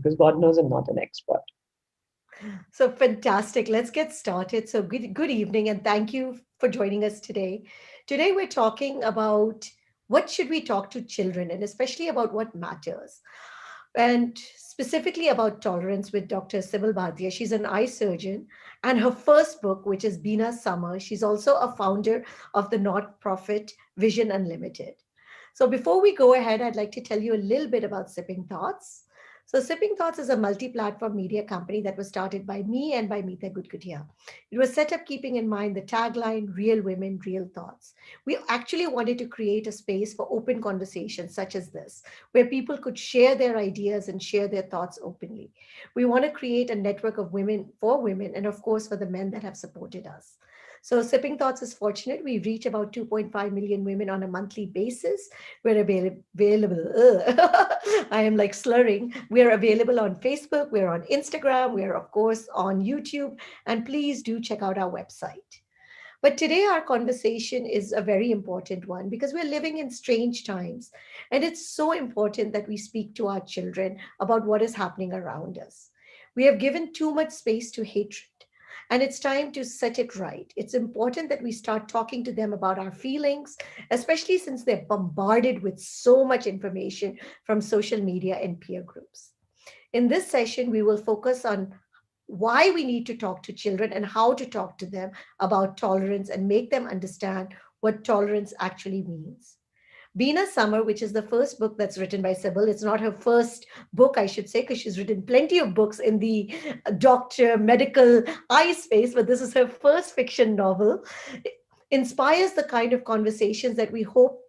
because God knows I'm not an expert. So fantastic. Let's get started. So good evening and thank you for joining us today. Today we're talking about what should we talk to children and especially about what matters. And specifically about tolerance with Dr. Shibal Bhartiya. She's an eye surgeon and her first book, which is Bena Summer, she's also a founder of the not-profit Vision Unlimited. So before we go ahead, I'd like to tell you a little bit about Sipping Thoughts. So Sipping Thoughts is a multi-platform media company that was started by me and by Meeta Gudgutia. It was set up keeping in mind the tagline, real women, real thoughts. We actually wanted to create a space for open conversations such as this, where people could share their ideas and share their thoughts openly. We want to create a network of women for women and of course for the men that have supported us. So Sipping Thoughts is fortunate. We reach about 2.5 million women on a monthly basis. We're available. I am like slurring. We're available on Facebook. We're on Instagram. We're, of course, on YouTube. And please do check out our website. But today, our conversation is a very important one because we're living in strange times. And it's so important that we speak to our children about what is happening around us. We have given too much space to hatred. And it's time to set it right. It's important that we start talking to them about our feelings, especially since they're bombarded with so much information from social media and peer groups. In this session, we will focus on why we need to talk to children and how to talk to them about tolerance and make them understand what tolerance actually means. Bena Summer, which is the first book that's written by Sybil. It's not her first book, I should say, because she's written plenty of books in the doctor, medical eye space, but this is her first fiction novel. It inspires the kind of conversations that we hope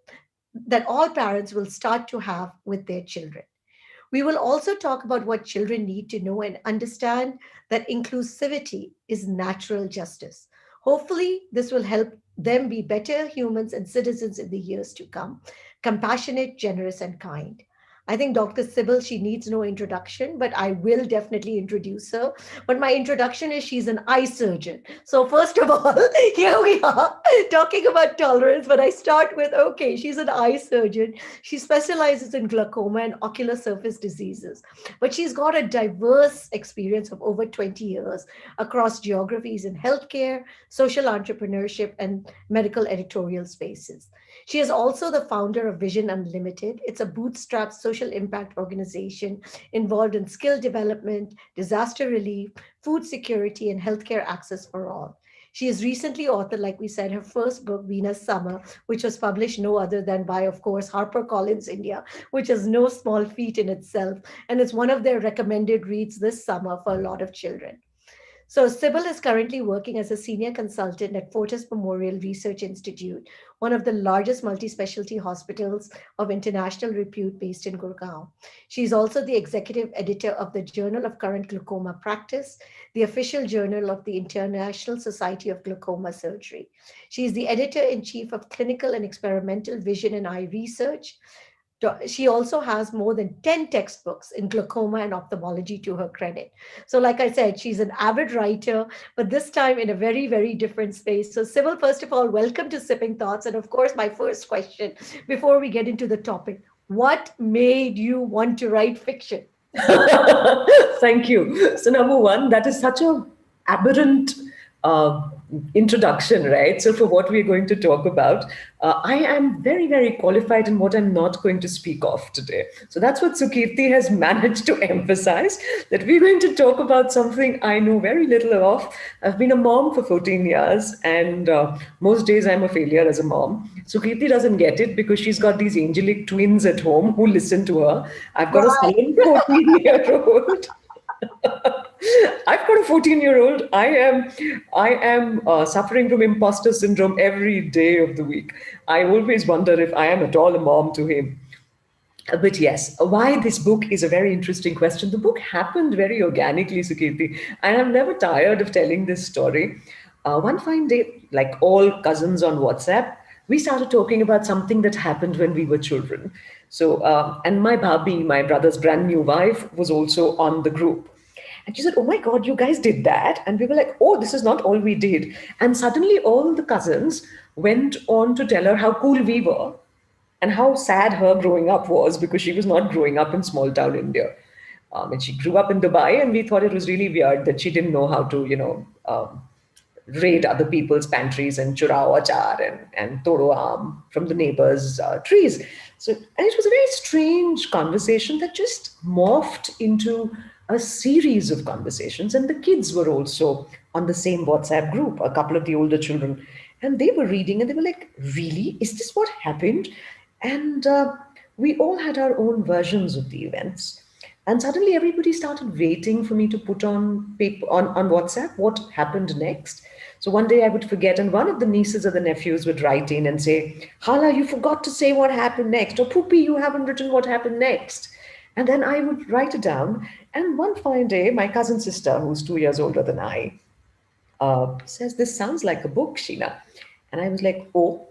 that all parents will start to have with their children. We will also talk about what children need to know and understand that inclusivity is natural justice. Hopefully, this will help them be better humans and citizens in the years to come, compassionate, generous, and kind. I think Dr. Sybil, she needs no introduction, but I will definitely introduce her. But my introduction is she's an eye surgeon. So, first of all, here we are talking about tolerance, but I start with okay, she's an eye surgeon. She specializes in glaucoma and ocular surface diseases, but she's got a diverse experience of over 20 years across geographies in healthcare, social entrepreneurship, and medical editorial spaces. She is also the founder of Vision Unlimited. It's a bootstrapped social impact organization involved in skill development, disaster relief, food security, and healthcare access for all. She has recently authored, like we said, her first book, Venus Summer, which was published no other than by, of course, HarperCollins India, which is no small feat in itself. And it's one of their recommended reads this summer for a lot of children. So, Sybil is currently working as a senior consultant at Fortis Memorial Research Institute, one of the largest multi specialty hospitals of international repute based in Gurgaon. She is also the executive editor of the Journal of Current Glaucoma Practice, the official journal of the International Society of Glaucoma Surgery. She is the editor in chief of Clinical and Experimental Vision and Eye Research. She also has more than 10 textbooks in glaucoma and ophthalmology to her credit. So, like I said, she's an avid writer, but this time in a very, very different space. So, Sybil, first of all, welcome to Sipping Thoughts. And of course, my first question before we get into the topic, what made you want to write fiction? Thank you. So, number one, that is such a aberrant uh, introduction, right? So, for what we're going to talk about, I am very, very qualified in what I'm not going to speak of today. So, that's what Sukirti has managed to emphasize, that we're going to talk about something I know very little of. I've been a mom for 14 years, and most days I'm a failure as a mom. Sukirti doesn't get it because she's got these angelic twins at home who listen to her. I've got a Right. 14-year-old. I've got a 14-year-old. I am suffering from imposter syndrome every day of the week. I always wonder if I am at all a mom to him. But yes, why this book is a very interesting question. The book happened very organically, Sukirti, and I'm never tired of telling this story. One fine day, like all cousins on WhatsApp, we started talking about something that happened when we were children. So, and my bhabhi, my brother's brand new wife, was also on the group. And she said, "Oh my God, you guys did that." And we were like, "Oh, this is not all we did." And suddenly all the cousins went on to tell her how cool we were and how sad her growing up was because she was not growing up in small town India. And she grew up in Dubai, and we thought it was really weird that she didn't know how to, raid other people's pantries and churao achar and toro aam from the neighbors' trees. So, and it was a very strange conversation that just morphed into a series of conversations. And the kids were also on the same WhatsApp group, a couple of the older children. And they were reading and they were like, really? Is this what happened? And we all had our own versions of the events. And suddenly everybody started waiting for me to put on paper on WhatsApp what happened next. So one day I would forget, and one of the nieces or the nephews would write in and say, Hala, you forgot to say what happened next, or Poopy, you haven't written what happened next. And then I would write it down. And one fine day, my cousin sister, who's 2 years older than I, says, this sounds like a book, Sheena. And I was like, oh.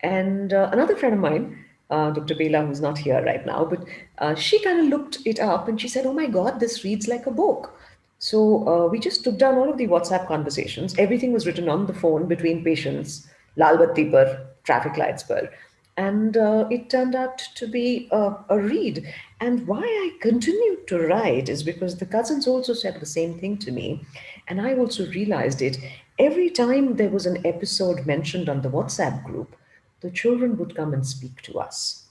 And another friend of mine, Dr. Bela, who's not here right now, but she kind of looked it up and she said, oh my God, this reads like a book. So we just took down all of the WhatsApp conversations. Everything was written on the phone between patients, lal batti par, traffic lights par. And it turned out to be a read. And why I continued to write is because the cousins also said the same thing to me. And I also realized it. Every time there was an episode mentioned on the WhatsApp group, the children would come and speak to us.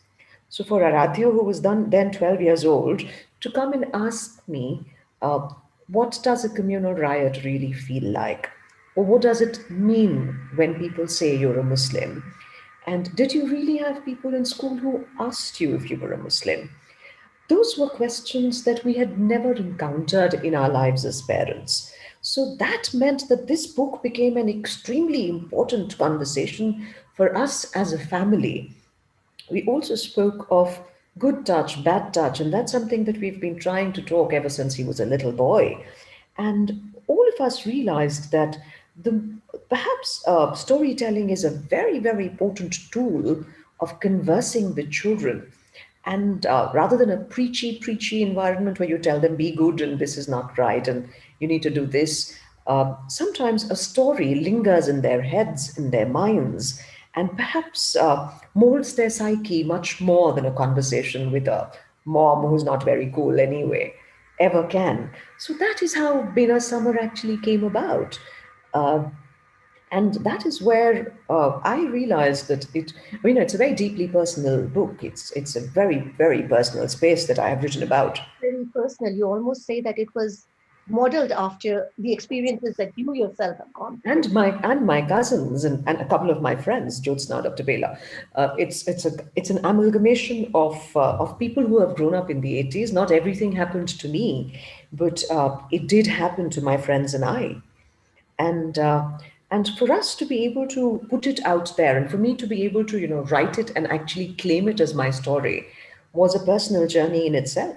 So for Aradhya, who was then 12 years old, to come and ask me, uh, what does a communal riot really feel like? Or what does it mean when people say you're a Muslim? And did you really have people in school who asked you if you were a Muslim? Those were questions that we had never encountered in our lives as parents. So that meant that this book became an extremely important conversation for us as a family. We also spoke of good touch, bad touch, and that's something that we've been trying to talk ever since he was a little boy. And all of us realized that the perhaps storytelling is a very, very important tool of conversing with children. And rather than a preachy environment where you tell them, be good and this is not right and you need to do this, sometimes a story lingers in their heads, in their minds, and perhaps molds their psyche much more than a conversation with a mom who's not very cool anyway ever can. So that is how Bena Summer actually came about. Uh, and that is where I realized that it's a very deeply personal book. It's a very, very personal space that I have written about. Very personal. You almost say that it was modeled after the experiences that you yourself have gone through. And my cousins and a couple of my friends, Jyotsna, Dr. Bela. It's an amalgamation of people who have grown up in the 80s. Not everything happened to me, but it did happen to my friends and I. And and for us to be able to put it out there, and for me to be able to write it and actually claim it as my story, was a personal journey in itself.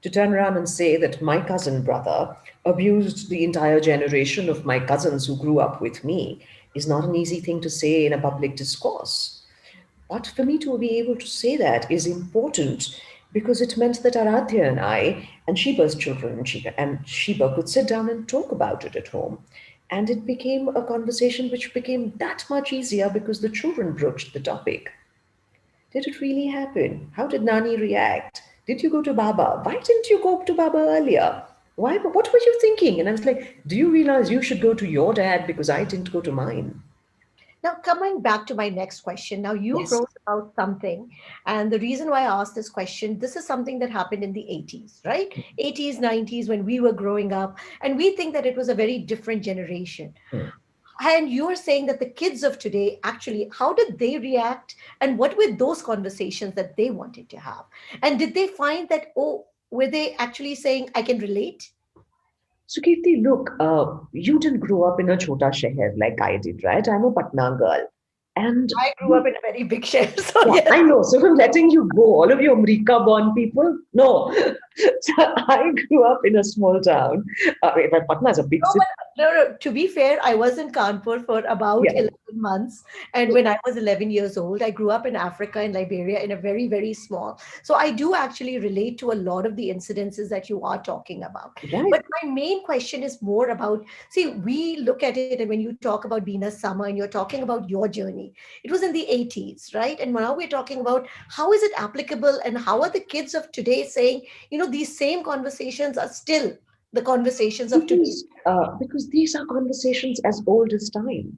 To turn around and say that my cousin brother abused the entire generation of my cousins who grew up with me is not an easy thing to say in a public discourse. But for me to be able to say that is important because it meant that Aradhya and I and Shiba's children and Shiba could sit down and talk about it at home. And it became a conversation which became that much easier because the children broached the topic. Did it really happen? How did Nani react? Did you go to Baba? Why didn't you go to Baba earlier? Why? What were you thinking? And I was like, do you realize you should go to your dad because I didn't go to mine? Now, coming back to my next question. Now, you Yes. wrote about something, and the reason why I asked this question, this is something that happened in the 80s, right? 80s, 90s, when we were growing up, and we think that it was a very different generation. And you're saying that the kids of today, actually, how did they react, and what were those conversations that they wanted to have? And did they find that, oh, were they actually saying, I can relate? So, Kirti, look, you didn't grow up in a chota sheher like I did, right? I'm a Patna girl. And I grew up in a very big share, so yeah, yes. I know. So I'm letting you go. All of you America born people, no. So I grew up in a small town. But Patna is a big No, city. but no. To be fair, I was in Kanpur for about Yeah. 11 months. And when I was 11 years old, I grew up in Africa, in Liberia, in a very, very small. So I do actually relate to a lot of the incidences that you are talking about. Right. But my main question is more about, see, we look at it, and when you talk about Bina Summer and you're talking about your journey, it was in the 80s, right? And now we're talking about how is it applicable and how are the kids of today saying, these same conversations are still the conversations of today. Because these are conversations as old as time.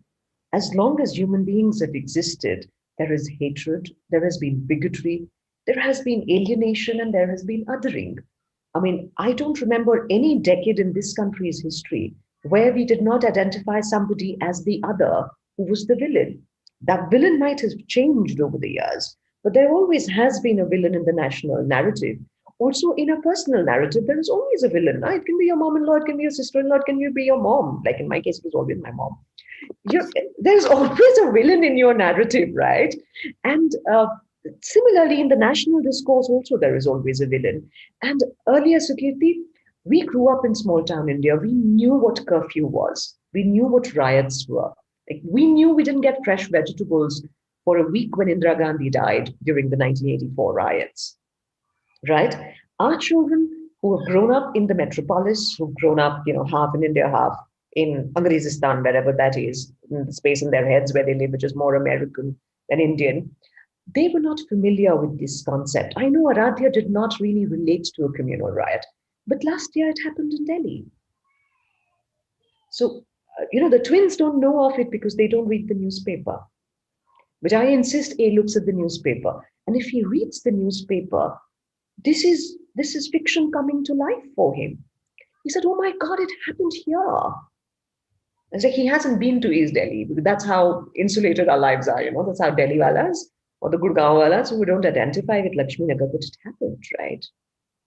As long as human beings have existed, there is hatred, there has been bigotry, there has been alienation, and there has been othering. I mean, I don't remember any decade in this country's history where we did not identify somebody as the other who was the villain. That villain might have changed over the years, but there always has been a villain in the national narrative. Also, in a personal narrative, there is always a villain. It can be your mom-in-law, it can be your sister-in-law, it can be your mom. Like in my case, it was always my mom. There's always a villain in your narrative, right? And similarly, in the national discourse, also there is always a villain. And earlier, Sukirti, we grew up in small town India. We knew what curfew was. We knew what riots were. Like, we knew we didn't get fresh vegetables for a week when Indira Gandhi died during the 1984 riots, right? Our children who have grown up in the metropolis, who've grown up, half in India, half in Angrezistan, wherever that is, in the space in their heads where they live, which is more American than Indian, they were not familiar with this concept. I know Aradhya did not really relate to a communal riot, but last year it happened in Delhi. So, the twins don't know of it because they don't read the newspaper. But I insist A looks at the newspaper. And if he reads the newspaper, this is fiction coming to life for him. He said, "Oh my God, it happened here." It's like he hasn't been to East Delhi. That's how insulated our lives are. That's how Delhi walas or the Gurgaon walas who don't identify with Lakshmi Nagar, but it happened, right?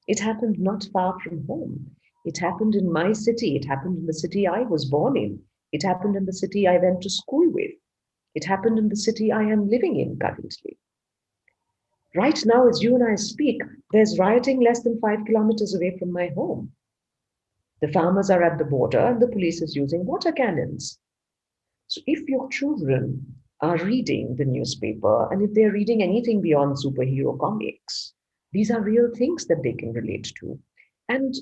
It happened not far from home. It happened in my city. It happened in the city I was born in. It happened in the city I went to school with. It happened in the city I am living in currently. Right now, as you and I speak, there's rioting less than 5 kilometers away from my home. The farmers are at the border and the police is using water cannons. So if your children are reading the newspaper and if they're reading anything beyond superhero comics, these are real things that they can relate to. And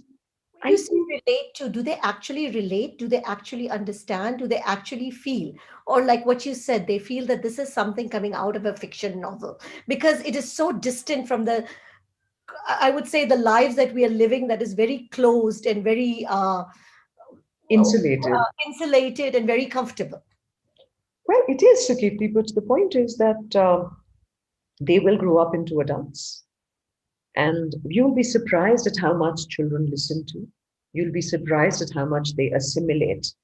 When you I say think relate to, do they actually relate? Do they actually understand? Do they actually feel? Or, like what you said, they feel that this is something coming out of a fiction novel because it is so distant from I would say, the lives that we are living, that is very closed and very insulated. insulated and very comfortable. Well, it is, Sukirti, but the point is that they will grow up into adults. And you'll be surprised at how much children listen to. You'll be surprised at how much they assimilate.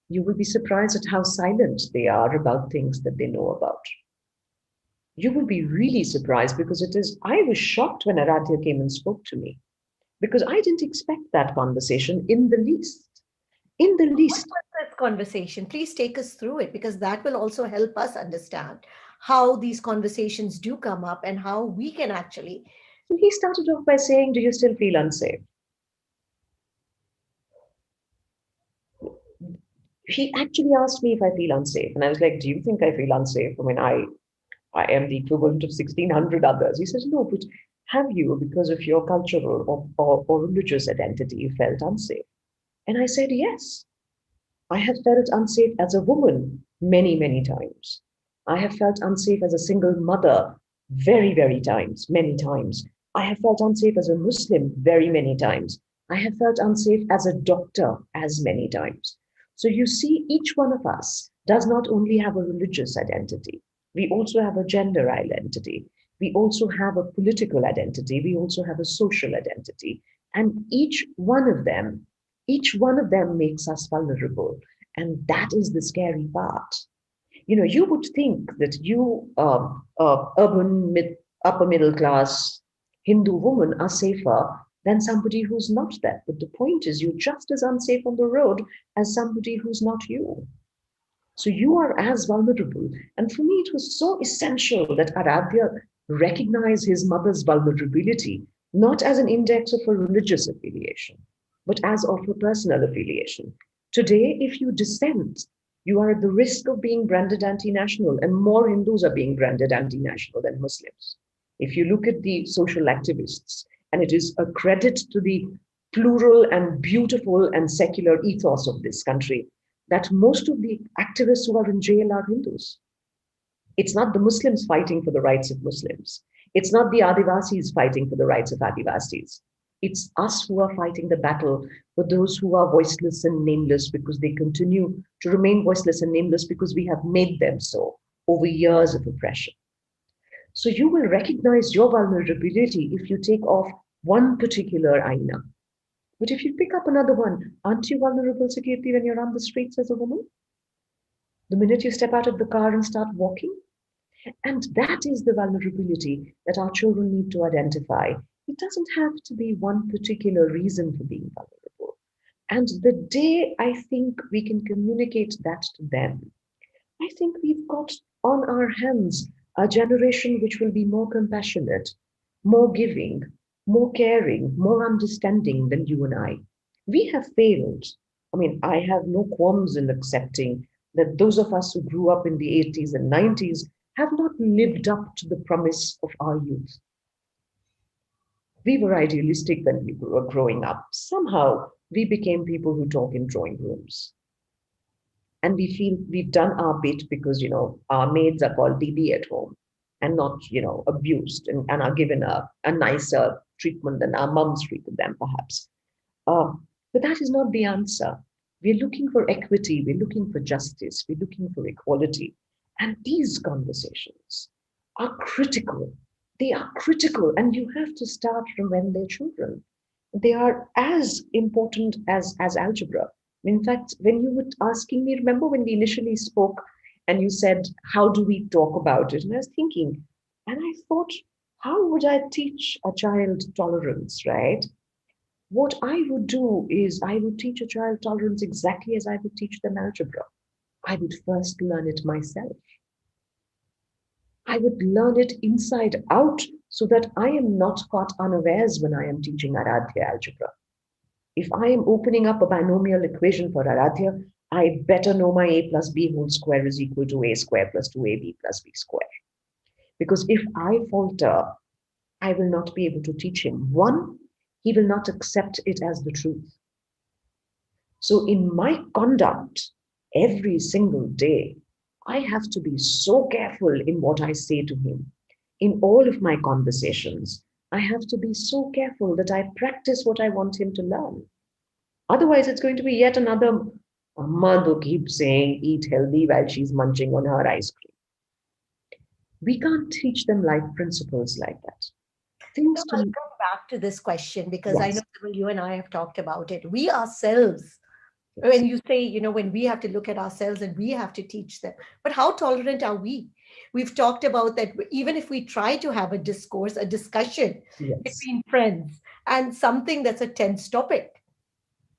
You will be surprised at how silent they are about things that they know about. You will be really surprised because I was shocked when Aradhya came and spoke to me because I didn't expect that conversation in the least. In the What least. was this conversation? Please take us through it because that will also help us understand how these conversations do come up and how we can actually. So he started off by saying, "Do you still feel unsafe?" He actually asked me if I feel unsafe. And I was like, "Do you think I feel unsafe? I mean, I am the equivalent of 1,600 others." He says, "No, but have you, because of your cultural or religious identity, felt unsafe?" And I said, "Yes. I have felt unsafe as a woman many, many times. I have felt unsafe as a single mother very, very times, many times. I have felt unsafe as a Muslim very many times. I have felt unsafe as a doctor as many times." So you see, each one of us does not only have a religious identity, we also have a gender identity. We also have a political identity. We also have a social identity. And each one of them makes us vulnerable. And that is the scary part. You would think that urban, upper middle class Hindu woman are safer than somebody who's not that. But the point is, you're just as unsafe on the road as somebody who's not you. So you are as vulnerable. And for me, it was so essential that Aradhya recognize his mother's vulnerability, not as an index of a religious affiliation, but as of a personal affiliation. Today, if you dissent, you are at the risk of being branded anti-national, and more Hindus are being branded anti-national than Muslims. If you look at the social activists, and it is a credit to the plural and beautiful and secular ethos of this country, that most of the activists who are in jail are Hindus. It's not the Muslims fighting for the rights of Muslims. It's not the Adivasis fighting for the rights of Adivasis. It's us who are fighting the battle for those who are voiceless and nameless because they continue to remain voiceless and nameless because we have made them so over years of oppression. So you will recognize your vulnerability if you take off one particular aina. But if you pick up another one, aren't you vulnerable, Sakirti, when you're on the streets as a woman? The minute you step out of the car and start walking? And that is the vulnerability that our children need to identify. It doesn't have to be one particular reason for being vulnerable. And the day I think we can communicate that to them, I think we've got on our hands a generation which will be more compassionate, more giving, more caring, more understanding than you and I. We have failed. I mean, I have no qualms in accepting that those of us who grew up in the 80s and 90s have not lived up to the promise of our youth. We were idealistic when we were growing up. Somehow, we became people who talk in drawing rooms. And we feel we've done our bit because, our maids are called DB at home and not, abused and are given a nicer treatment than our mums treated them, perhaps. Uh, but that is not the answer. We're looking for equity, we're looking for justice, we're looking for equality. And these conversations are critical. They are critical, and you have to start from when they're children. They are as important as algebra. In fact, when you were asking me, remember when we initially spoke and you said, how do we talk about it? And I was thinking, and I thought, how would I teach a child tolerance, right? What I would do is I would teach a child tolerance exactly as I would teach them algebra. I would first learn it myself. I would learn it inside out so that I am not caught unawares when I am teaching Aradhya algebra. If I am opening up a binomial equation for Aradhya, I better know my a plus b whole square is equal to a square plus 2ab plus b square. Because if I falter, I will not be able to teach him. One, he will not accept it as the truth. So in my conduct, every single day, I have to be so careful in what I say to him. In all of my conversations, I have to be so careful that I practice what I want him to learn. Otherwise, it's going to be yet another mother who keeps saying, eat healthy while she's munching on her ice cream. We can't teach them life principles like that. No, Things I'll to, come back to this question because I know yes, Sibyl, you and I have talked about it. We ourselves, yes, when you say, when we have to look at ourselves and we have to teach them, but how tolerant are we? We've talked about that even if we try to have a discourse, a discussion yes, between friends and something that's a tense topic,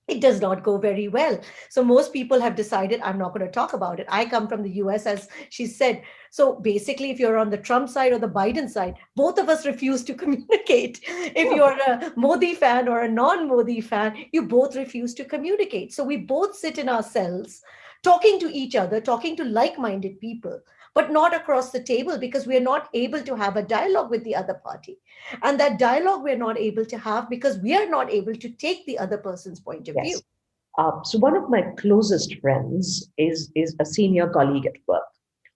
it does not go very well. So most people have decided, I'm not going to talk about it. I come from the US, as she said. So basically, if you're on the Trump side or the Biden side, both of us refuse to communicate. If yeah, you're a Modi fan or a non-Modi fan, you both refuse to communicate. So we both sit in our cells talking to each other, talking to like-minded people, but not across the table because we are not able to have a dialogue with the other party. And that dialogue we're not able to have because we are not able to take the other person's point of view. yes. So one of my closest friends is a senior colleague at work.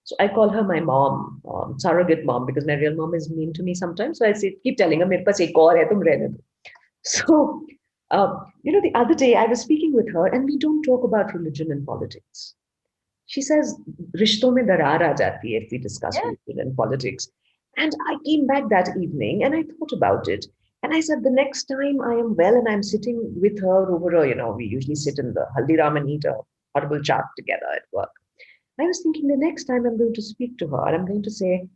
So I call her my mom, surrogate mom, because my real mom is mean to me sometimes. So I say, keep telling her, मेरे पास एक और है, तुम रहने दो. So, the other day I was speaking with her, and we don't talk about religion and politics. She says, रिश्तों में दरार आ जाती है if we discuss Yeah. religion and politics. And I came back that evening and I thought about it. And I said, the next time I am well and I'm sitting with her over we usually sit in the Haldiram and eat a horrible chaat together at work. I was thinking the next time I'm going to speak to her, I'm going to say,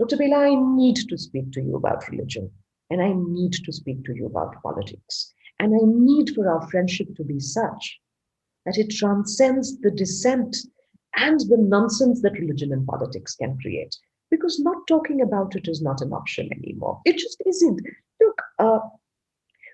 Dr. Bela, I need to speak to you about religion. And I need to speak to you about politics. And I need for our friendship to be such that it transcends the dissent and the nonsense that religion and politics can create. Because not talking about it is not an option anymore. It just isn't. Look,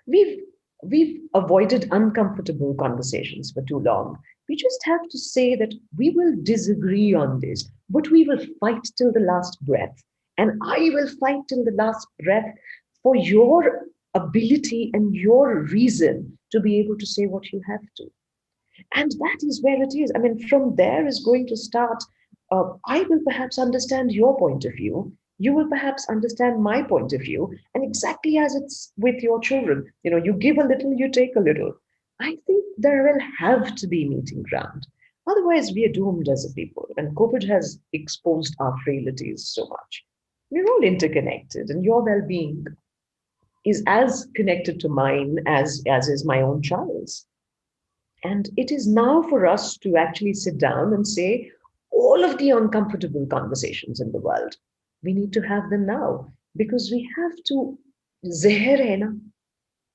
we've we've avoided uncomfortable conversations for too long. We just have to say that we will disagree on this, but we will fight till the last breath. And I will fight till the last breath for your ability and your reason to be able to say what you have to. And that is where it is. I mean, from there is going to start. I will perhaps understand your point of view, You will perhaps understand my point of view, and exactly as it's with your children, you give a little, you take a little. I think there will have to be meeting ground. Otherwise, we are doomed as a people, and COVID has exposed our frailties so much. We're all interconnected, and your well-being is as connected to mine as is my own child's. And it is now for us to actually sit down and say, all of the uncomfortable conversations in the world, we need to have them now because we have to. Zehar hai na,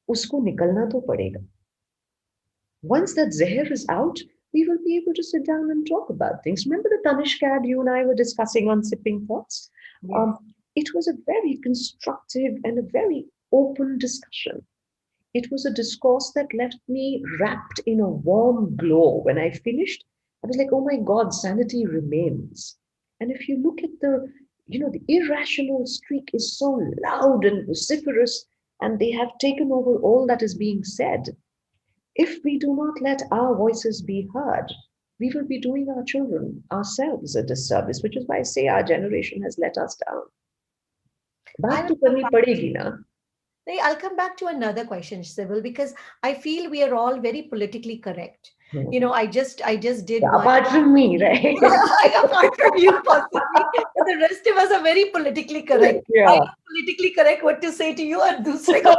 usko nikalna to padega. Once that zehar is out, we will be able to sit down and talk about things. Remember the Tanishq ad you and I were discussing on Sipping Thoughts? Yes. Um, it was a very constructive and a very open discussion. It was a discourse that left me wrapped in a warm glow. When I finished, I was like, oh my God, sanity remains. And if you look at the irrational streak is so loud and vociferous, and they have taken over all that is being said. If we do not let our voices be heard, we will be doing our children, ourselves a disservice, which is why I say our generation has let us down. बात I'll तो come करनी back. पड़ेगी ना. I'll come back to another question, Sybil, because I feel we are all very politically correct. You know, Hmm. I just did Yeah, one. apart from me, right? Apart from you, possibly, but the rest of us are very politically correct. I Yeah. am politically correct what to say to you, और दूसरे को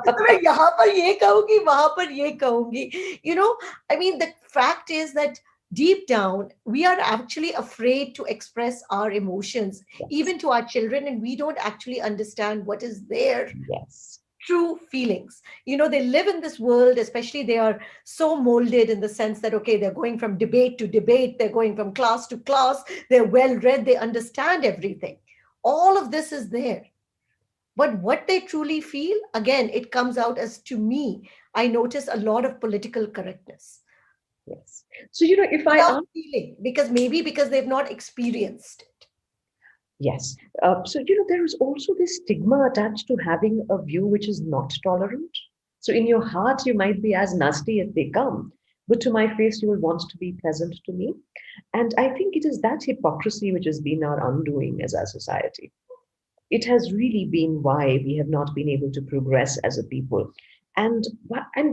तो मैं यहाँ पर ये कहूंगी वहां पर ये कहूंगी. You know, I mean, the fact is that deep down we are actually afraid to express our emotions Yes. even to our children, and we don't actually understand what is their Yes. true feelings. You know, they live in this world, especially they are so molded in the sense that, okay, they're going from debate to debate, they're going from class to class, they're well read, they understand everything. All of this is there. But what they truly feel, again, it comes out as, to me, I notice a lot of political correctness Yes. So, if I without ask, feeling, because maybe because they've not experienced it. yes. So, there is also this stigma attached to having a view which is not tolerant. So, in your heart, you might be as nasty as they come, but to my face, you will want to be pleasant to me. And I think it is that hypocrisy which has been our undoing as our society. It has really been why we have not been able to progress as a people. And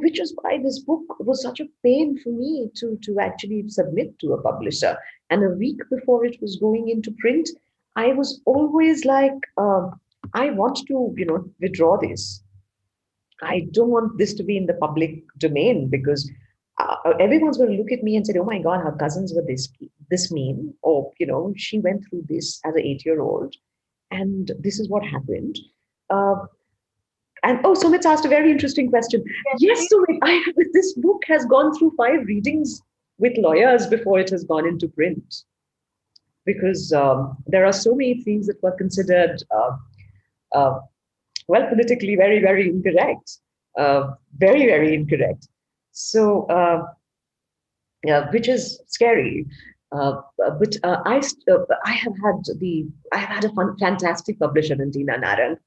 which is why this book was such a pain for me to actually submit to a publisher. And a week before it was going into print, I was always like, I want to withdraw this. I don't want this to be in the public domain because everyone's going to look at me and say, "Oh my God, her cousins were this mean," or she went through this as an 8-year-old, and this is what happened. Uh, and oh, Sumit's asked a very interesting question. Yes, Yes, please. Sumit, this book has gone through 5 readings with lawyers before it has gone into print because there are so many things that were considered uh, well, politically very, very incorrect, very, very incorrect. So, yeah, which is scary. But I have had a fantastic publisher in Tina Narang.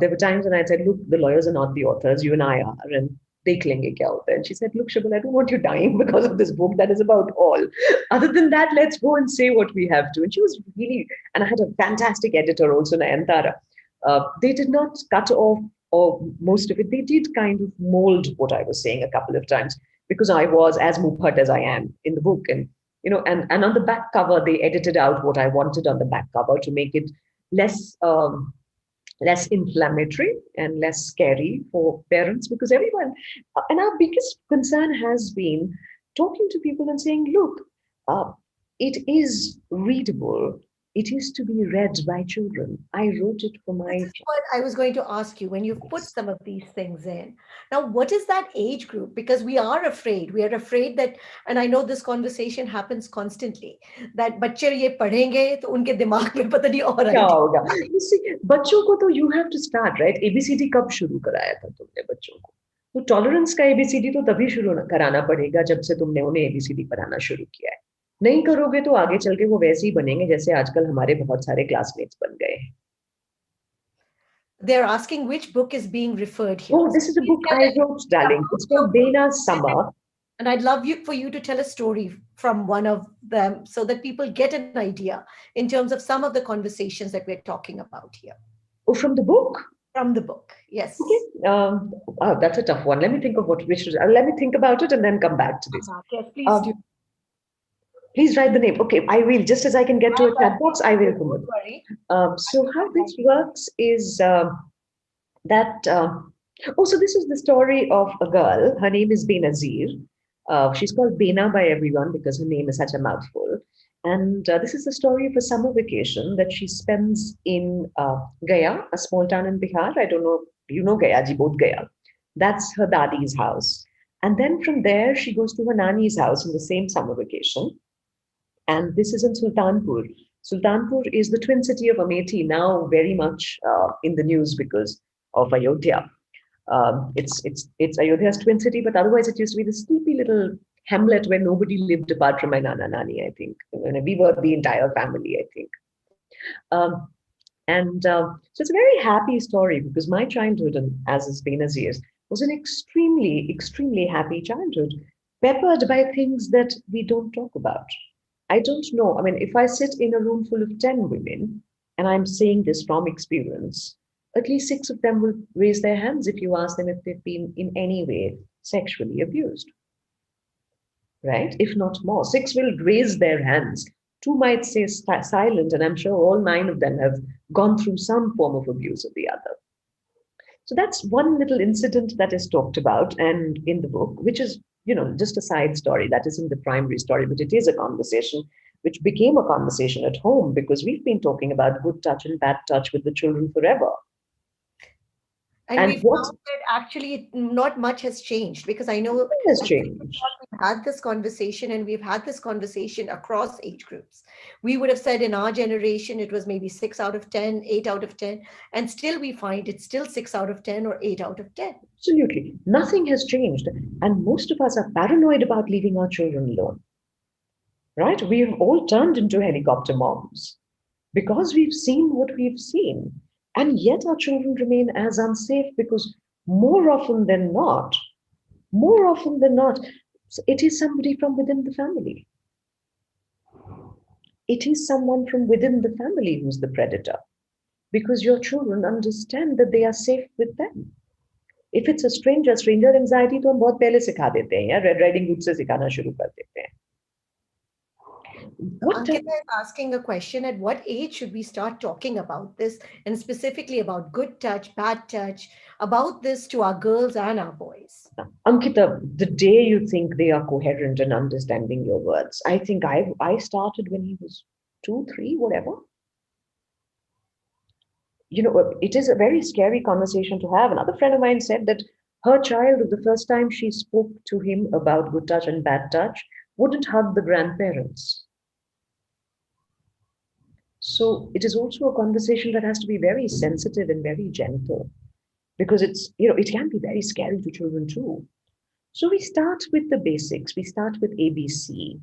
There were times when I said, "Look, the lawyers are not the authors. You and I are," and they cling out there. And she said, "Look, Shibal, I don't want you dying because of this book. That is about all. Other than that, let's go and say what we have to." And she was really, and I had a fantastic editor also, Nayantara. They did not cut off or most of it. They did kind of mold what I was saying a couple of times because I was as muphat as I am in the book. And and on the back cover, they edited out what I wanted on the back cover to make it less less inflammatory and less scary for parents because everyone and our biggest concern has been talking to people and saying, look, uh, it is readable. It is to be read by children. I wrote it for This my is what I was going to ask you when you've put child. some of these things in. Now, what is that age group? Because we are afraid. We are afraid that, and I know this conversation happens constantly, that बच्चे ये पढ़ेंगे तो उनके दिमाग में पता नहीं और क्या आइडिया होगा you see, बच्चों को तो you have to start write ABCD कब शुरू कराया था तुमने बच्चों को तो टॉलरेंस का एबीसीडी तो तभी शुरू कराना पड़ेगा जब से तुमने उन्हें एबीसीडी पढ़ाना शुरू किया है नहीं करोगे तो आगे चल के वो वैसे ही बनेंगे जैसे आजकल हमारे बहुत सारे क्लासमेट्स बन गए हैं They're asking which book is being referred here. oh So this is a please book tell I us wrote the darling book it's you're called going Bena's to visit. Summer And I'd love you for you to tell a story from one of them so that people get an idea in terms of some of the conversations that we're talking about here. Oh, from the book? From the book. Okay. Yes. That's a tough one. Let me think of let me think about it and then come back to this. Yes, please do. Um, please write the name. Okay, I will. Just as I can get to a I'm chat writing box, I will it. come Don't in. worry. So how I'm this writing it. works is that oh, so this is the story of a girl. Her name is Benazir. She's called Bena by everyone because her name is such a mouthful. And this is the story of a summer vacation that she spends in Gaya, a small town in Bihar. I don't know, you know Gaya, ji, both Gaya. That's her dadi's house. And then from there, she goes to her nani's house in the same summer vacation. And this is in Sultanpur. Sultanpur is the twin city of Amethi, now very much in the news because of Ayodhya. It's Ayodhya's twin city, but otherwise it used to be this sleepy little hamlet where nobody lived apart from my nana nani. I think we were the entire family. I think, and so it's a very happy story because my childhood, and as is Benazir's, was an extremely happy childhood, peppered by things that we don't talk about. I don't know. I mean, if I sit in a room full of 10 women, and I'm saying this from experience, at least six of them will raise their hands if you ask them if they've been in any way sexually abused, right? If not more. Six will raise their hands. Two might say silent, and I'm sure all nine of them have gone through some form of abuse or the other. So that's one little incident that is talked about and in the book, which is, just a side story. That isn't the primary story, but it is a conversation which became a conversation at home because we've been talking about good touch and bad touch with the children forever. And And we've what found that actually not much has changed because I know has at changed? we've had this conversation and we've had this conversation across age groups. We would have said in our generation it was maybe 6 out of 10, 8 out of 10, and still we find it's still 6 out of 10 or 8 out of 10. Absolutely. Nothing has changed. And most of us are paranoid about leaving our children alone, right? We've all turned into helicopter moms because we've seen what we've seen. And yet our children remain as unsafe because more often than not, more often than not, it is somebody from within the family. It is someone from within the family who's the predator because your children understand that they are safe with them. If it's a stranger anxiety तो हम बहुत पहले सिखा देते हैं या red riding hood से सिखाना शुरू कर देते हैं. So What Ankita time? is asking a question: at what age should we start talking about this, and specifically about good touch, bad touch, about this to our girls and our boys? Ankita, the day you think they are coherent and understanding your words, I think I started when he was 2, 3, whatever. It is a very scary conversation to have. Another friend of mine said that her child, the first time she spoke to him about good touch and bad touch, wouldn't hug the grandparents. So it is also a conversation that has to be very sensitive and very gentle because it can be very scary to children too. So we start with the basics. We start with ABC,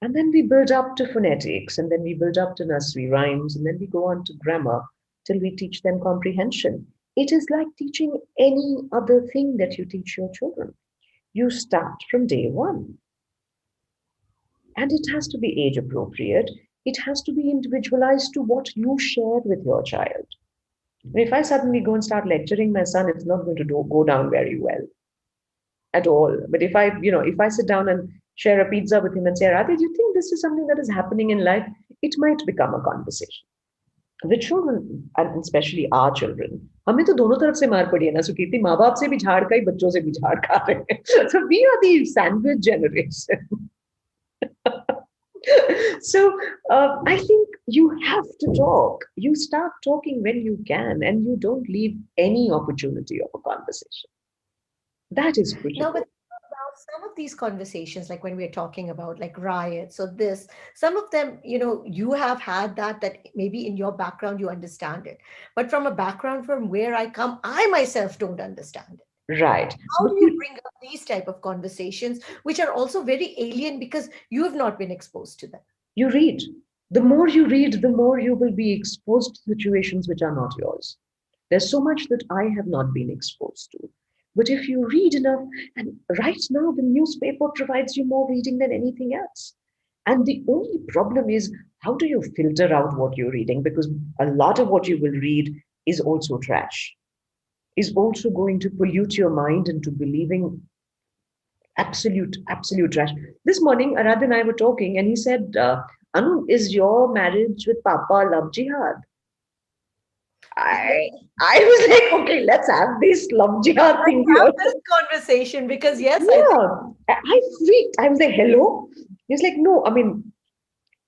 and then we build up to phonetics, and then we build up to nursery rhymes, and then we go on to grammar till we teach them comprehension. It is like teaching any other thing that you teach your children. You start from day one, and it has to be age appropriate. It has to be individualized to what you share with your child. If I suddenly go and start lecturing my son, it's not going to go down very well at all. But if I sit down and share a pizza with him and say, Radhe, do you think this is something that is happening in life? It might become a conversation. The children, and especially our children, हमें तो दोनों तरफ से मार पड़ी है ना सुकीर्ति माँ बाप से भी झाड़ खाई बच्चों से भी झाड़ खा रहे हैं so we are the sandwich generation so I think you have to talk. You start talking when you can, and you don't leave any opportunity of a conversation. That is Now, but critical. now some of these conversations, like when we're talking about like riots or this, some of them, you have had that maybe in your background you understand it, but from a background from where I come, I myself don't understand it. Right. How But do you bring up these type of conversations, which are also very alien because you have not been exposed to them? you read. The more you read, the more you will be exposed to situations which are not yours. There's so much that I have not been exposed to. But if you read enough, and right now the newspaper provides you more reading than anything else. And the only problem is, how do you filter out what you're reading? Because a lot of what you will read is also trash, is also going to pollute your mind into believing absolute trash. This morning, Arad and I were talking, and he said, Anu, is your marriage with Papa love jihad? I I was like, okay, let's have this love jihad thing Have here. this conversation because yes, I think Yeah, I freaked. I was like, hello. He's like, no, I mean,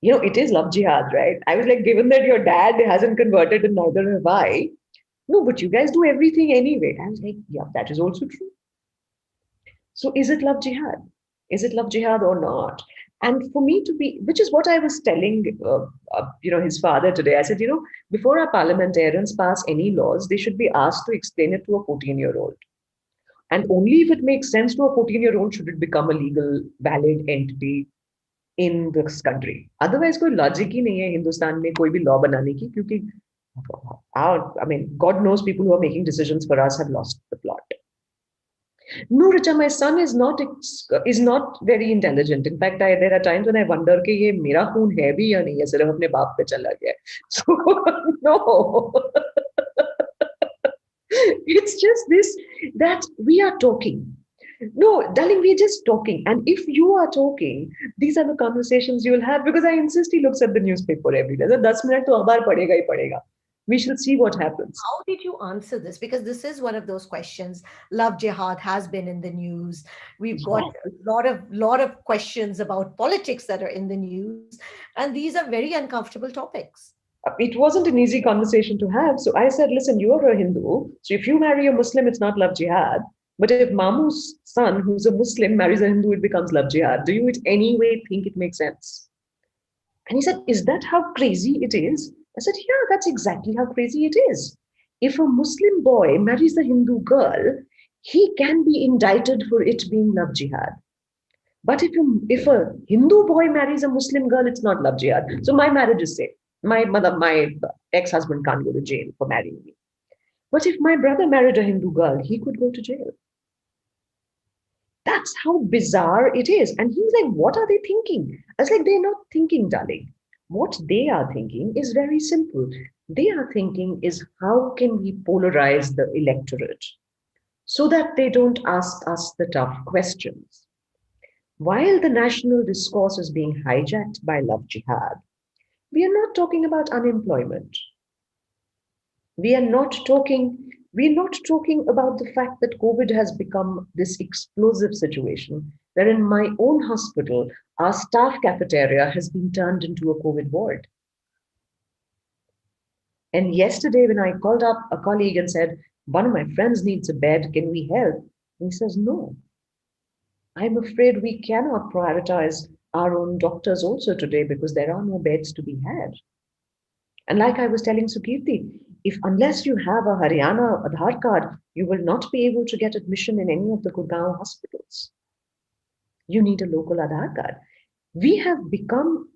it is love jihad, right? I was like, given that your dad hasn't converted and neither have I, no, but you guys do everything anyway. I was like, yeah, that is also true. So is it love jihad? Is it love jihad or not? And for me to be, which is what I was telling, his father today. I said, before our parliamentarians pass any laws, they should be asked to explain it to a 14-year-old. And only if it makes sense to a 14-year-old should it become a legal, valid entity in this country. Otherwise, कोई logic ही नहीं है हिंदुस्तान में कोई भी law बनाने की क्योंकि I mean, God knows people who are making decisions for us have lost the plot. No, Richa, my son is not very intelligent. In fact, there are times when I wonder कि ये मेरा खून है भी या नहीं है सिर्फ अपने बाप पे चला गया. So no, it's just this that we are talking. No, darling, we're just talking. And if you are talking, these are the conversations you'll have because I insist he looks at the newspaper every day. So 10 minute to अखबार पढ़ेगा ही पढ़ेगा. We shall see what happens. how did you answer this? Because this is one of those questions. Love jihad has been in the news. We've got Yeah. a lot of questions about politics that are in the news, and these are very uncomfortable topics. It wasn't an easy conversation to have. So I said, listen, you're a Hindu. So if you marry a Muslim, it's not love jihad. But if Mamu's son, who's a Muslim, marries a Hindu, it becomes love jihad. Do you in any way think it makes sense? And he said, is that how crazy it is? I said, yeah, that's exactly how crazy it is. If a Muslim boy marries a Hindu girl, he can be indicted for it being love jihad. But if a Hindu boy marries a Muslim girl, it's not love jihad. So my marriage is safe. My ex-husband can't go to jail for marrying me. But if my brother married a Hindu girl, he could go to jail. That's how bizarre it is. And he was like, what are they thinking? I was like, they're not thinking, darling. What they are thinking is very simple. They are thinking is how can we polarize the electorate so that they don't ask us the tough questions. While the national discourse is being hijacked by love jihad, we are not talking about unemployment. We are not talking, we're not talking about the fact that COVID has become this explosive situation where in my own hospital, our staff cafeteria has been turned into a COVID ward. And yesterday, when I called up a colleague and said, one of my friends needs a bed, can we help? And he says, no, I'm afraid we cannot prioritize our own doctors also today because there are no beds to be had. And like I was telling Sukirti, if unless you have a Haryana Aadhaar card, you will not be able to get admission in any of the Gurgaon hospitals. You need a local Aadhaar card. We have become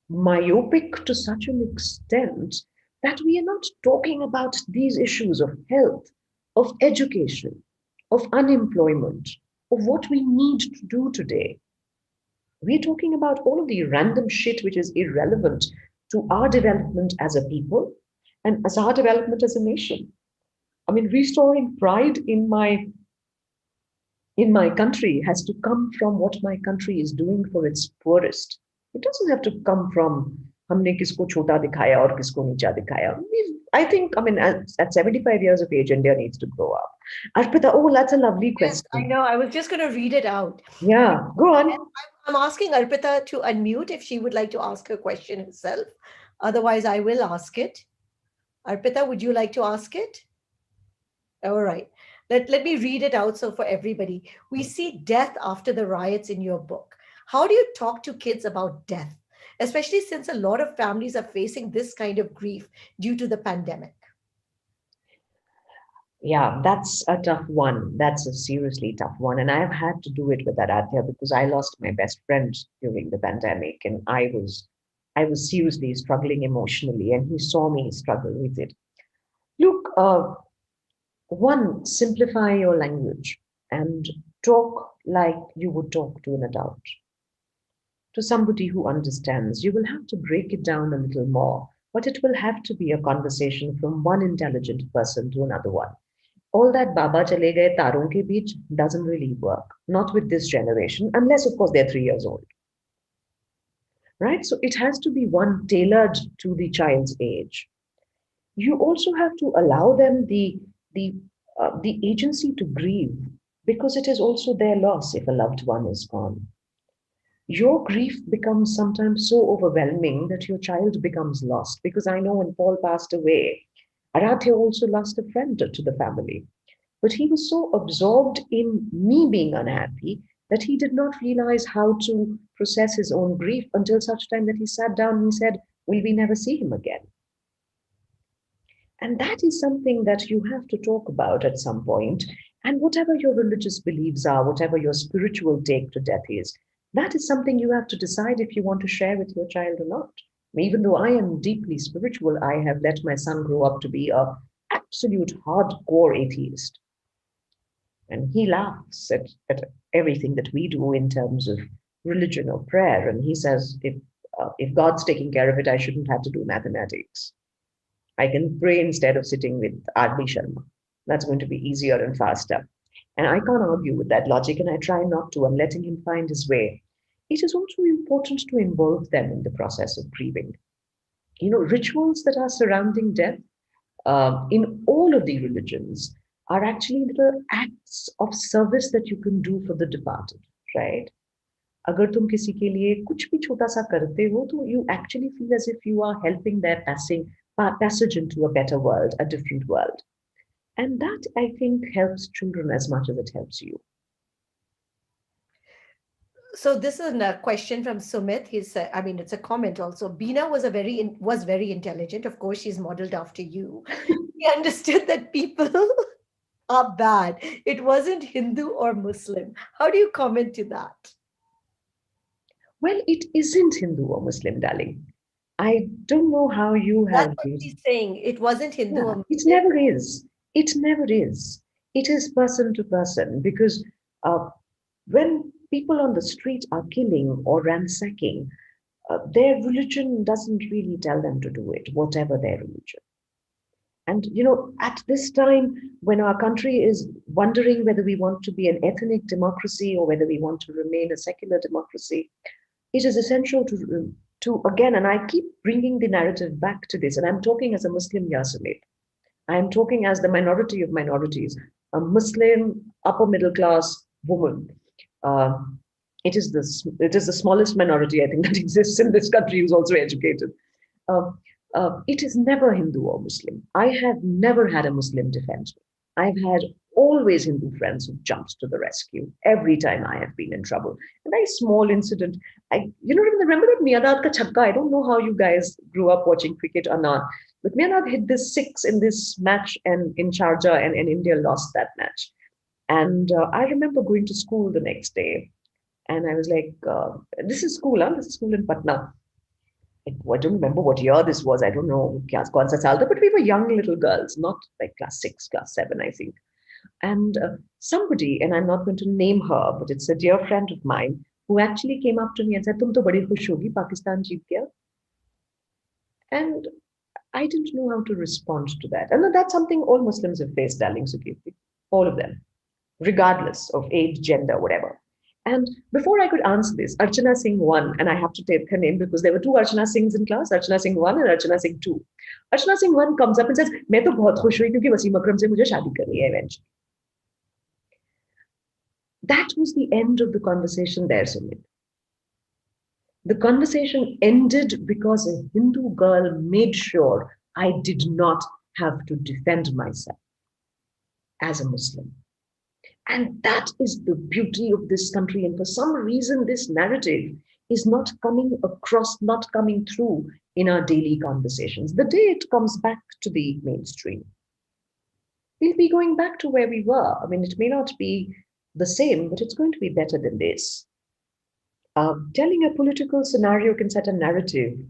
myopic to such an extent that we are not talking about these issues of health, of education, of unemployment, of what we need to do today. We're talking about all of the random shit which is irrelevant to our development as a people and as our development as a nation. I mean, restoring pride in my country has to come from what my country is doing for its poorest. It doesn't have to come from हमने किसको छोटा दिखाया और किसको नीचा दिखाया. I think, I mean, at 75 years of age, India needs to grow up. Arpita, oh, that's a lovely Yes, I question. know. I was just going to read it out. Yeah, go And on. I'm asking Arpita to unmute if she would like to ask her question herself. Otherwise, I will ask it. Arpita, would you like to ask it? All right. Let me read it out so for everybody. We see death after the riots in your book. How do you talk to kids about death, especially since a lot of families are facing this kind of grief due to the pandemic? Yeah, that's a tough one. That's a seriously tough one. And I've had to do it with Aradhya because I lost my best friend during the pandemic and I was seriously struggling emotionally and he saw me struggle with it. Look, One, simplify your language and talk like you would talk to an adult, to somebody who understands. You will have to break it down a little more, but it will have to be a conversation from one intelligent person to another one. All that Baba chale gaye taron ke beech doesn't really work, not with this generation, unless, of course, they're 3 years old, right? So it has to be one tailored to the child's age. You also have to allow them the agency to grieve, because it is also their loss if a loved one is gone. Your grief becomes sometimes so overwhelming that your child becomes lost. Because I know when Paul passed away, Aradhya also lost a friend to the family. But he was so absorbed in me being unhappy that he did not realize how to process his own grief until such time that he sat down and he said, will we never see him again? And that is something that you have to talk about at some point. And whatever your religious beliefs are, whatever your spiritual take to death is, that is something you have to decide if you want to share with your child or not. Even though I am deeply spiritual, I have let my son grow up to be a absolute hardcore atheist. And he laughs at everything that we do in terms of religion or prayer. And he says, if God's taking care of it, I shouldn't have to do mathematics. I can pray instead of sitting with R.B. Sharma. That's going to be easier and faster. And I can't argue with that logic, and I try not to. I'm letting him find his way. It is also important to involve them in the process of grieving. Rituals that are surrounding death in all of the religions are actually little acts of service that you can do for the departed, right? अगर तुम किसी के लिए कुछ भी छोटा सा करते हो तो you actually feel as if you are helping their passage into a better world, a different world. And that, I think, helps children as much as it helps you. So this is a question from Sumit. I mean, it's a comment also. Bina was very intelligent. Of course, she's modeled after you. He understood that people are bad. It wasn't Hindu or Muslim. How do you comment to that? Well, it isn't Hindu or Muslim, darling. I don't know how you That's have what been. she's saying. It wasn't Hindu Yeah, or it Muslim. never is. It never is. It is person to person, because uh, when people on the street are killing or ransacking, their religion doesn't really tell them to do it, whatever their religion. And, at this time, when our country is wondering whether we want to be an ethnic democracy or whether we want to remain a secular democracy, it is essential to again, and I keep bringing the narrative back to this, and I'm talking as a Muslim Yasamit. I'm talking as the minority of minorities, a Muslim upper middle class woman. Uh, it is the smallest minority, I think, that exists in this country who's also educated. Uh, it is never Hindu or Muslim. I have never had a Muslim defend me. I've had always Hindu friends who jumped to the rescue every time I have been in trouble. A very small incident. Remember that Miyadad ka chakka? I don't know how you guys grew up watching cricket or not, but Miyadad hit this six in this match and in Sharjah, and India lost that match. And I remember going to school the next day, and I was like, "This is school, huh? This is school in Patna." I don't remember what year this was. I don't know kaun sa saal tha, but we were young little girls, not like class 6, class 7, I think. And somebody, and I'm not going to name her, but it's a dear friend of mine, who actually came up to me and said, "Tum to badi khush hogi, Pakistan jeet gaya." And I didn't know how to respond to that. And that's something all Muslims have faced, darling Sukirti. All of them, regardless of age, gender, whatever. And before I could answer this, Archana Singh won, and I have to take her name because there were two Archana Singhs in class, Archana Singh 1 and Archana Singh 2. Archana Singh 1 comes up and says, मैं तो बहुत खुश हुई क्योंकि वसीम अकरम से मुझे शादी करनी है eventually. That was the end of the conversation there, Sumit. The conversation ended because a Hindu girl made sure I did not have to defend myself as a Muslim. And that is the beauty of this country. And for some reason, this narrative is not coming across, not coming through in our daily conversations. The day it comes back to the mainstream, we'll be going back to where we were. I mean, it may not be the same, but it's going to be better than this. Telling a political scenario can set a narrative.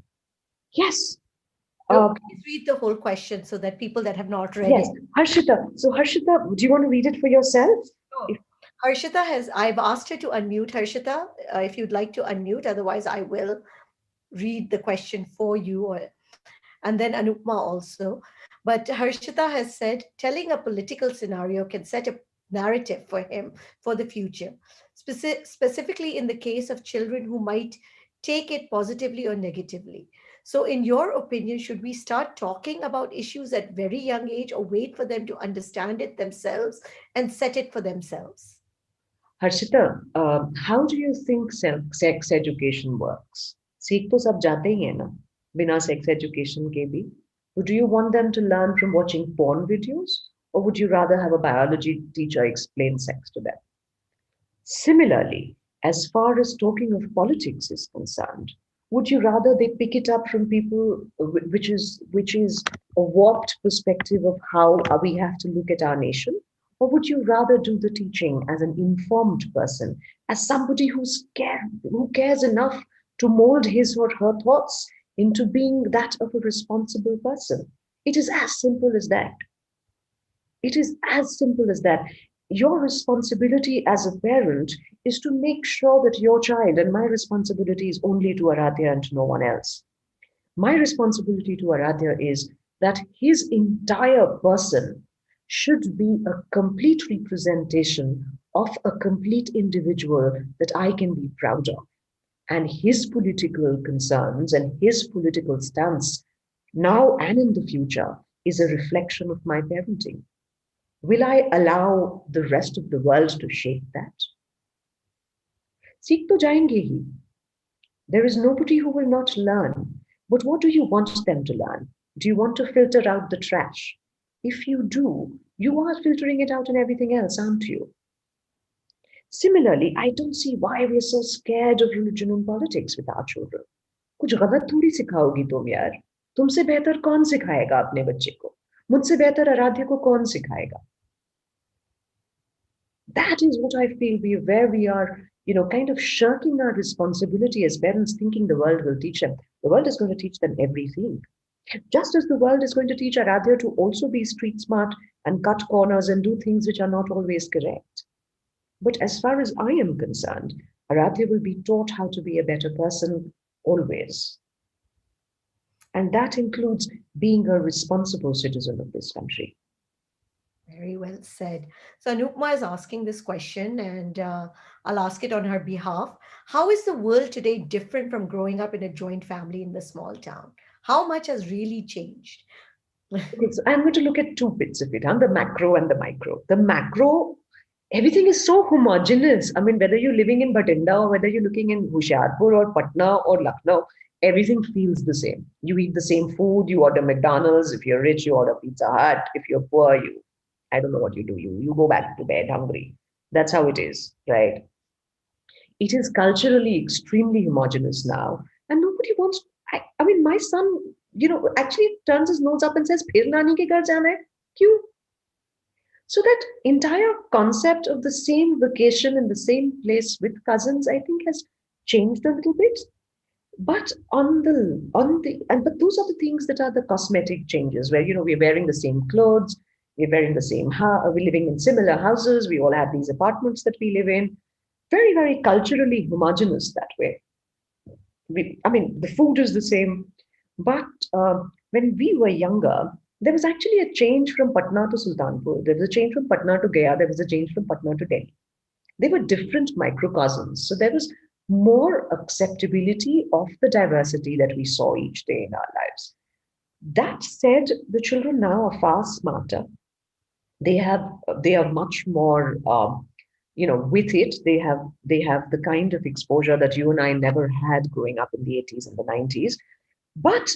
Yes, No, Uh, please read the whole question so that people that have not read yes, it. Harshita. So, Harshita, do you want to read it for yourself? Oh. Harshita has, I've asked her to unmute. Harshita, if you'd like to unmute, otherwise I will read the question for you, and then Anupma also. But Harshita has said telling a political scenario can set a narrative for him for the future, specifically in the case of children who might take it positively or negatively. So, in your opinion, should we start talking about issues at very young age or wait for them to understand it themselves and set it for themselves? Harshita, how do you think sex education works? सीख तो सब जाते ही है ना, बिना sex education के भी. Do you want them to learn from watching porn videos, or would you rather have a biology teacher explain sex to them? Similarly, as far as talking of politics is concerned, would you rather they pick it up from people, which is a warped perspective of how we have to look at our nation, or would you rather do the teaching as an informed person, as somebody who cares enough to mold his or her thoughts into being that of a responsible person? It is as simple as that. It is as simple as that. Your responsibility as a parent is to make sure that your child, and my responsibility is only to Aradhya and to no one else. My responsibility to Aradhya is that his entire person should be a complete representation of a complete individual that I can be proud of. And his political concerns and his political stance, now and in the future, is a reflection of my parenting. Will I allow the rest of the world to shape that? सीख तो जाएंगे ही. There is nobody who will not learn. But what do you want them to learn? Do you want to filter out the trash? If you do, you are filtering it out in everything else, aren't you? Similarly, I don't see why we're so scared of religion and politics with our children. कुछ गलत थोड़ी सिखाओगी तुम यार. तुमसे बेहतर कौन सिखाएगा अपने बच्चे को? मुझसे बेहतर आराध्य को कौन सिखाएगा? That is what I feel where we are, kind of shirking our responsibility as parents, thinking the world will teach them. The world is going to teach them everything. Just as the world is going to teach Aradhya to also be street smart and cut corners and do things which are not always correct. But as far as I am concerned, Aradhya will be taught how to be a better person always. And that includes being a responsible citizen of this country. Very well said. So Anupma is asking this question, and I'll ask it on her behalf. How is the world today different from growing up in a joint family in the small town? How much has really changed? Okay, so I'm going to look at two bits of it, the macro and the micro. The macro, everything is so homogeneous. I mean, whether you're living in Bhatinda or whether you're looking in Hoshiarpur or Patna or Lucknow, everything feels the same. You eat the same food, you order McDonald's. If you're rich, you order Pizza Hut. If you're poor, I don't know what you do. You go back to bed hungry. That's how it is, right? It is culturally extremely homogeneous now, and nobody wants. I mean, my son, actually turns his nose up and says, "Phir nani ke ghar jana hai?" Kyun? So that entire concept of the same vacation in the same place with cousins, I think, has changed a little bit. But but those are the things that are the cosmetic changes, where we're wearing the same clothes, we're wearing the same house, we're living in similar houses, we all have these apartments that we live in. Very, very culturally homogenous that way. I mean, the food is the same, but when we were younger, there was actually a change from Patna to Sultanpur. There was a change from Patna to Gaya. There was a change from Patna to Delhi. They were different microcosms. So there was more acceptability of the diversity that we saw each day in our lives. That said, the children now are far smarter. They have they are much more with it. They have the kind of exposure that you and I never had growing up in the 80s and the 90s. But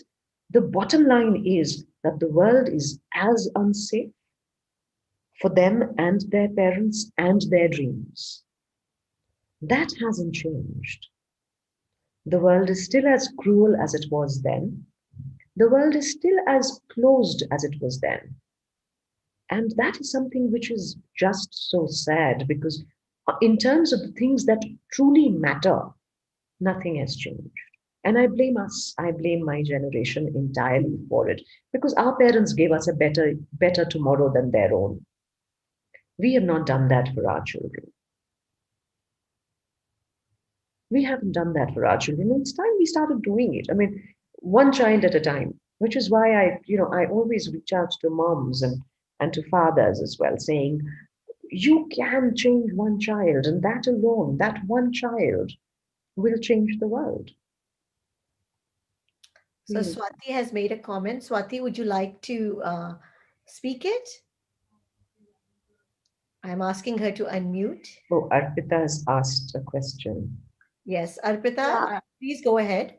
the bottom line is that the world is as unsafe for them and their parents and their dreams. That hasn't changed. The world is still as cruel as it was then. The world is still as closed as it was then. And that is something which is just so sad, because, in terms of the things that truly matter, nothing has changed. And I blame us. I blame my generation entirely for it because our parents gave us a better tomorrow than their own. We have not done that for our children. We haven't done that for our children. And it's time we started doing it. I mean, one child at a time, which is why I always reach out to moms and to fathers as well, saying, you can change one child, and that alone, that one child will change the world. So Really. Swati has made a comment. Swati, would you like to speak it? I'm asking her to unmute. Oh, Arpita has asked a question. Yes, Arpita, Yeah, please go ahead.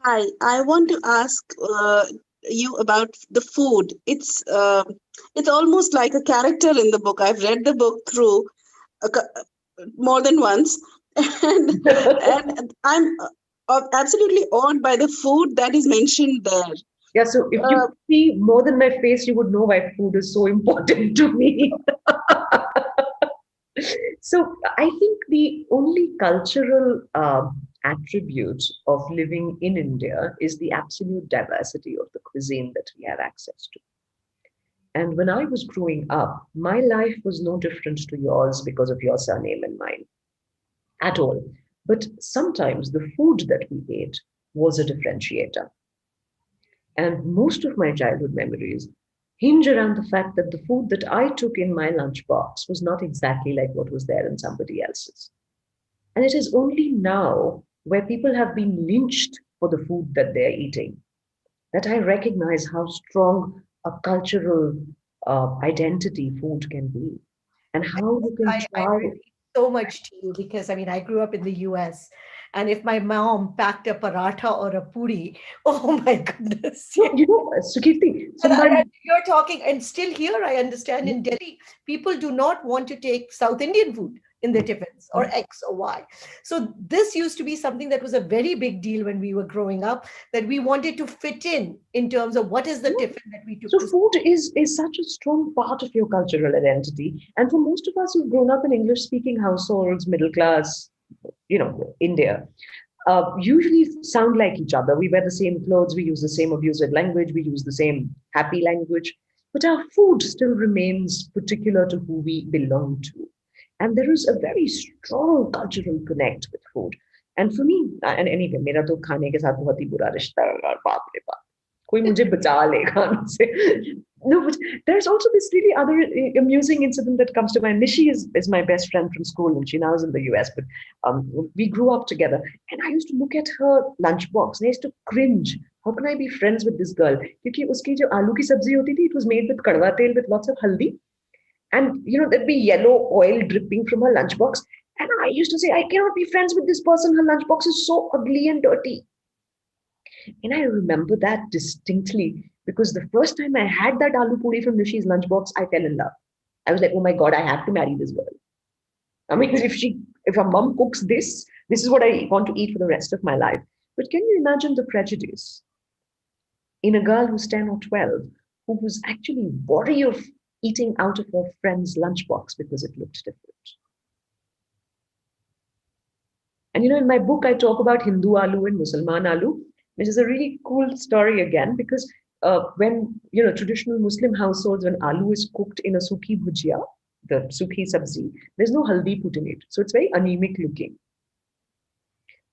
hi. I want to ask you about the food. It's almost like a character in the book. I've read the book through more than once, and I'm absolutely awed by the food that is mentioned there. Yeah, so if you Uh, see more than my face, you would know why food is so important to me. So I think the only cultural attribute of living in India is the absolute diversity of the cuisine that we have access to. And when I was growing up, my life was no different to yours because of your surname and mine at all. But sometimes the food that we ate was a differentiator. And most of my childhood memories hinge around the fact that the food that I took in my lunchbox was not exactly like what was there in somebody else's. And it is only now, where people have been lynched for the food that they're eating, that I recognize how strong a cultural identity food can be and And how this you can I try. relate so much to you because I mean I grew up in the US, and if my mom packed a paratha or a puri, oh my goodness. No, Sukirti, so And my you're talking, and still here, I understand in Delhi, people do not want to take South Indian food in their tiffins or X or Y. So this used to be something that was a very big deal when we were growing up, that we wanted to fit in terms of what is the tiffin that we took So to. food is such a strong part of your cultural identity. And for most of us who've grown up in English speaking households, middle class, India, usually sound like each other. We wear the same clothes, we use the same abusive language, we use the same happy language, but our food still remains particular to who we belong to. And there is a very strong cultural connect with food. And for me, and anyway, मेरा तो खाने के साथ बहुत ही बुरा रिश्ता है और बाप रे बाप कोई मुझे बचा ले खाने से. No, but there's also this really other amusing incident that comes to mind. Nishi is my best friend from school, and she now is in the US. But we grew up together, and I used to look at her lunchbox, and I used to cringe. How can I be friends with this girl? Because uski jo aloo ki sabzi hoti thi, it was made with kadwa tel with lots of haldi, and there'd be yellow oil dripping from her lunchbox. And I used to say, I cannot be friends with this person. Her lunchbox is so ugly and dirty. And I remember that distinctly because the first time I had that aloo puri from Nishi's lunchbox, I fell in love. I was like, oh my God, I have to marry this girl. I mean, if her mom cooks this, this is what I want to eat for the rest of my life. But can you imagine the prejudice in a girl who's 10 or 12 who was actually wary of eating out of her friend's lunchbox because it looked different? And in my book, I talk about Hindu aloo and Musalman aloo, which is a really cool story again, because when, traditional Muslim households, when aloo is cooked in a suki bhujia, the suki sabzi, there's no haldi put in it. So it's very anemic looking.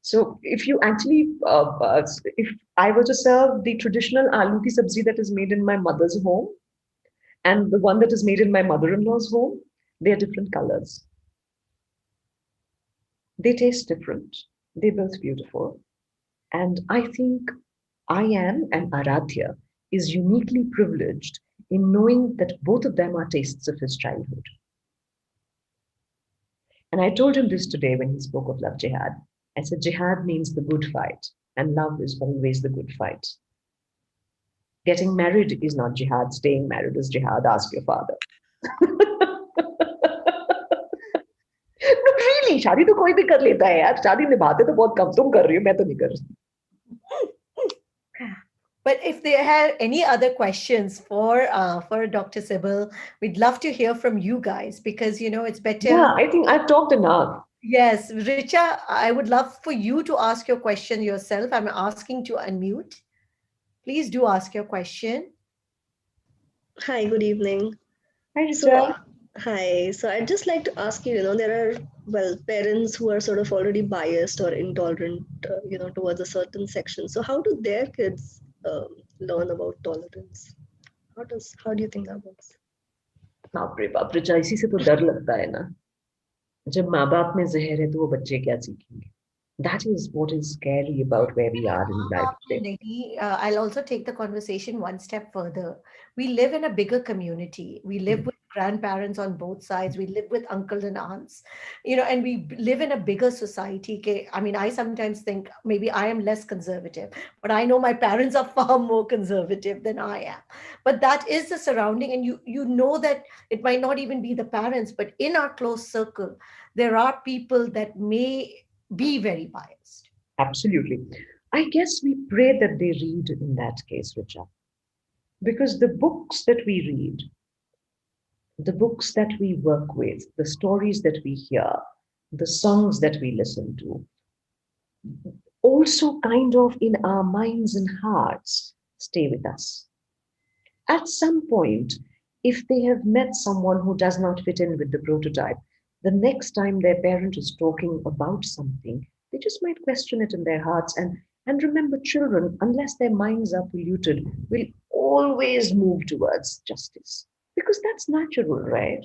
So if I were to serve the traditional aloo ki sabzi that is made in my mother's home and the one that is made in my mother-in-law's home, they are different colors. They taste different. They're both beautiful. And I think I am and Aradhya is uniquely privileged in knowing that both of them are tastes of his childhood. And I told him this today when he spoke of love jihad. I said, jihad means the good fight, and love is always the good fight. Getting married is not jihad, staying married is jihad. Ask your father. No, really, शादी तो कोई भी कर लेता है यार. शादी निभाते तो बहुत कम. तुम कर रही हो, मैं तो नहीं कर रही. But if there are any other questions for Dr. Sybil, we'd love to hear from you guys because it's better. Yeah, I think I've talked enough. Yes, Richa, I would love for you to ask your question yourself. I'm asking to unmute. Please do ask your question. Hi, good evening. Hi, So, Richa. hi. So, I'd just like to ask you, there are, well, parents who are sort of already biased or intolerant, towards a certain section. So, how do their kids learn about tolerance? How do you think that works? बाप रे बाप, रिचा, इसी से तो डर लगता है ना। जब माँ बाप में जहर है तो वो बच्चे क्या सीखेंगे? That is what is scary about where we are in life today. I'll also take the conversation one step further. We live in a bigger community. We live with grandparents on both sides. We live with uncles and aunts, and we live in a bigger society. I mean, I sometimes think maybe I am less conservative, but I know my parents are far more conservative than I am. But that is the surrounding, and you know that it might not even be the parents, but in our close circle, there are people that may be very biased. Absolutely. I guess we pray that they read in that case, Richa, because the books that we read, the books that we work with, the stories that we hear, the songs that we listen to, also kind of in our minds and hearts stay with us. At some point, if they have met someone who does not fit in with the prototype, the next time their parent is talking about something, they just might question it in their hearts. And remember, children, unless their minds are polluted, will always move towards justice. Because that's natural, right?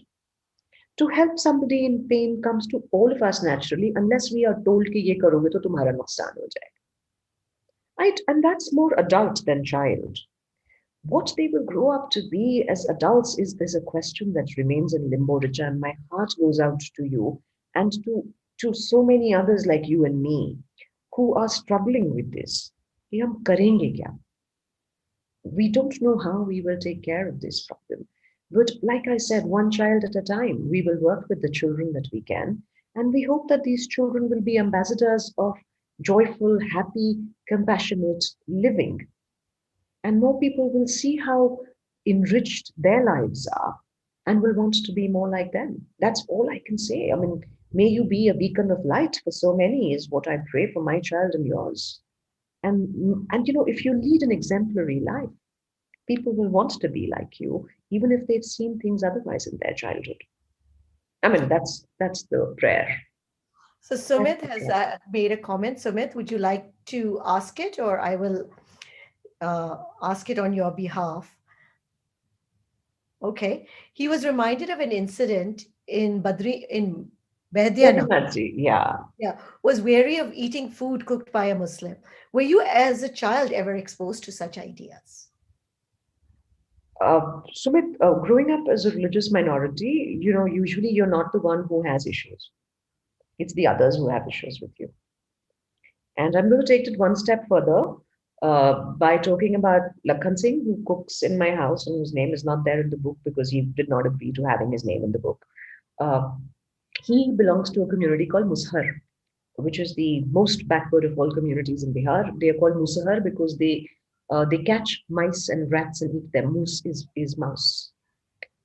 To help somebody in pain comes to all of us naturally, unless we are told कि ये करोगे तो तुम्हारा नुकसान हो जाएगा. Right? And that's more adult than child. What they will grow up to be as adults is a question that remains in limbo, Richa, and my heart goes out to you and to so many others like you and me who are struggling with this. कि हम करेंगे क्या? We don't know how we will take care of this problem. But like I said, one child at a time, we will work with the children that we can. And we hope that these children will be ambassadors of joyful, happy, compassionate living. And more people will see how enriched their lives are and will want to be more like them. That's all I can say. I mean, may you be a beacon of light for so many, is what I pray for my child and yours. And if you lead an exemplary life, people will want to be like you, even if they've seen things otherwise in their childhood. I mean, that's the prayer. So That's Sumit the has prayer. made a comment. Sumit, would you like to ask it, or I will ask it on your behalf? Okay. He was reminded of an incident in Very Baidyana. much, yeah. Yeah, was wary of eating food cooked by a Muslim. Were you, as a child, ever exposed to such ideas? Sumit, growing up as a religious minority, usually you're not the one who has issues. It's the others who have issues with you. And I'm going to take it one step further by talking about Lakhan Singh, who cooks in my house and whose name is not there in the book because he did not agree to having his name in the book. Uh, he belongs to a community called Mushar, which is the most backward of all communities in Bihar. They are called Musahar because they catch mice and rats and eat them. Moose is mouse.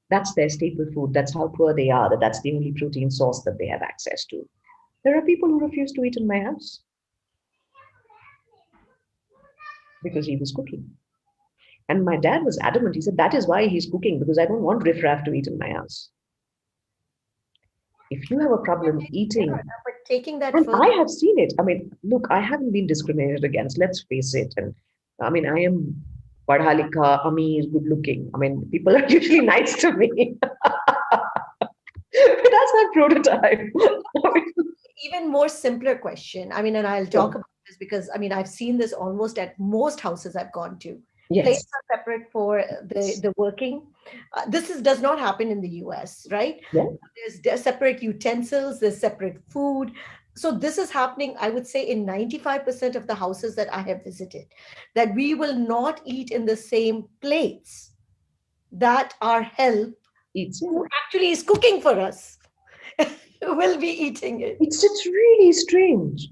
That's their staple food. That's how poor they are. That's the only protein source that they have access to. There are people who refuse to eat in my house because he was cooking. And my dad was adamant. He said, that is why he's cooking, because I don't want riffraff to eat in my house. If you have a problem Yeah, eating, but taking that and further, I have seen it. I mean, look, I haven't been discriminated against. Let's face it. And I mean, I am padha likha, Amir, good looking. I mean, people are usually nice to me. But that's my prototype. even more simpler question. I mean, and I'll talk Sure. about this because I mean, I've seen this almost at most houses I've gone to. Plates Yes. are separate for the working. Does not happen in the US, right? Yeah. There's separate utensils, there's separate food. So this is happening, I would say, in 95% of the houses that I have visited, that we will not eat in the same plates, that our help, It's who actually is cooking for us, will be eating it. it's really strange.